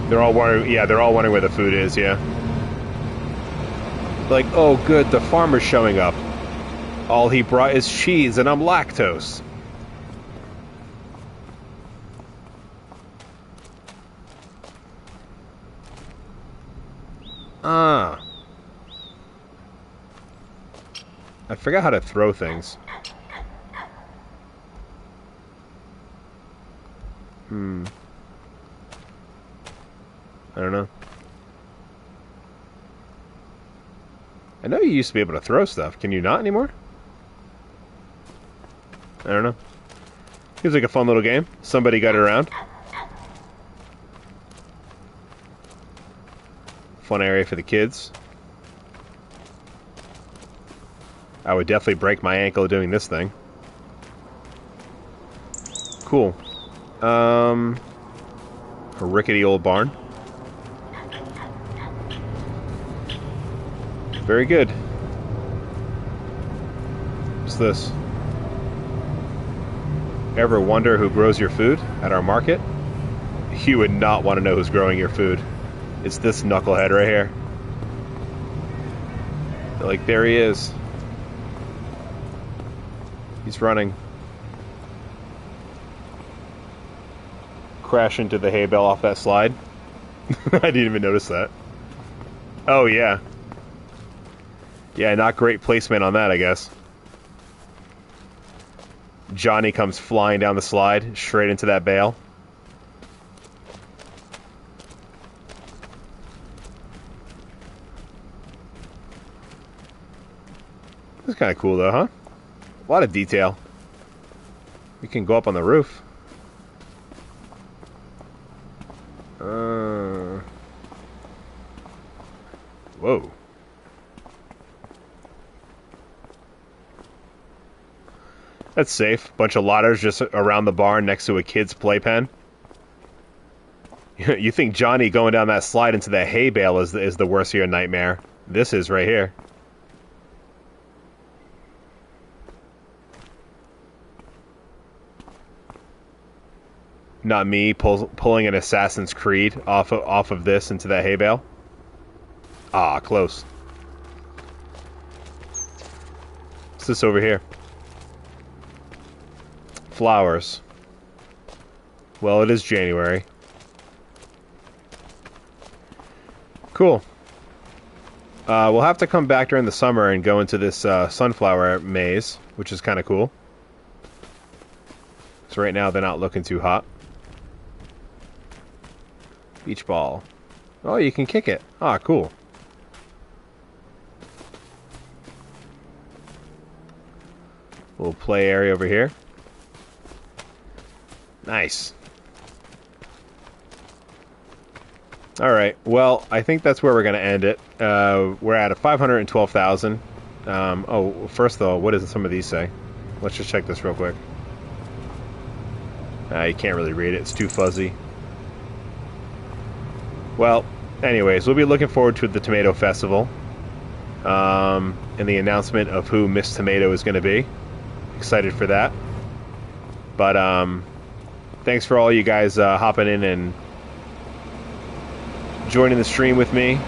They're all wondering where the food is, yeah. Like, oh good, the farmer's showing up. All he brought is cheese and I'm lactose. I forgot how to throw things. I don't know. I know you used to be able to throw stuff. Can you not anymore? I don't know. Seems like a fun little game. Somebody got it around. Fun area for the kids. I would definitely break my ankle doing this thing. Cool. A rickety old barn. Very good. What's this? Ever wonder who grows your food at our market? You would not want to know who's growing your food. It's this knucklehead right here. Like, there he is. He's running. Crash into the hay bale off that slide. I didn't even notice that. Oh, yeah. Yeah, not great placement on that, I guess. Johnny comes flying down the slide, straight into that bale. That's kind of cool, though, huh? A lot of detail. We can go up on the roof. Whoa. That's safe. Bunch of ladders just around the barn next to a kid's playpen. You think Johnny going down that slide into that hay bale is the worst of your nightmare. This is right here. Not me pulling an Assassin's Creed off of this into that hay bale. Ah, close. What's this over here? Flowers. Well, it is January. Cool. We'll have to come back during the summer and go into this sunflower maze, which is kind of cool. So right now they're not looking too hot. Beach ball. Oh, you can kick it. Ah, cool. Little play area over here. Nice. All right. Well, I think that's where we're going to end it. We're at a 512,000. Oh, first though, what does some of these say? Let's just check this real quick. You can't really read it. It's too fuzzy. Well, anyways, we'll be looking forward to the Tomato Festival. And the announcement of who Miss Tomato is going to be. Excited for that. But thanks for all you guys hopping in and joining the stream with me.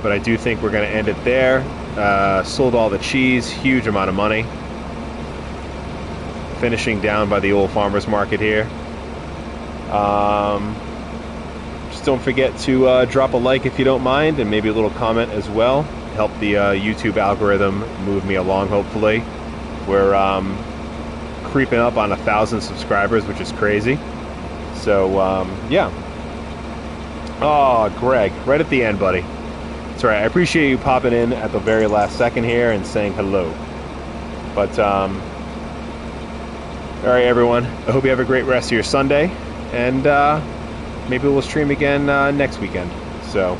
But I do think we're going to end it there. Sold all the cheese, huge amount of money. Finishing down by the old farmer's market here. Just don't forget to drop a like if you don't mind, and maybe a little comment as well. Help the YouTube algorithm move me along, hopefully. We're creeping up on 1,000 subscribers, which is crazy. So, yeah. Oh, Greg, right at the end, buddy. That's right. I appreciate you popping in at the very last second here and saying hello. But, all right, everyone. I hope you have a great rest of your Sunday. And maybe we'll stream again next weekend. So,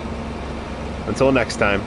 until next time.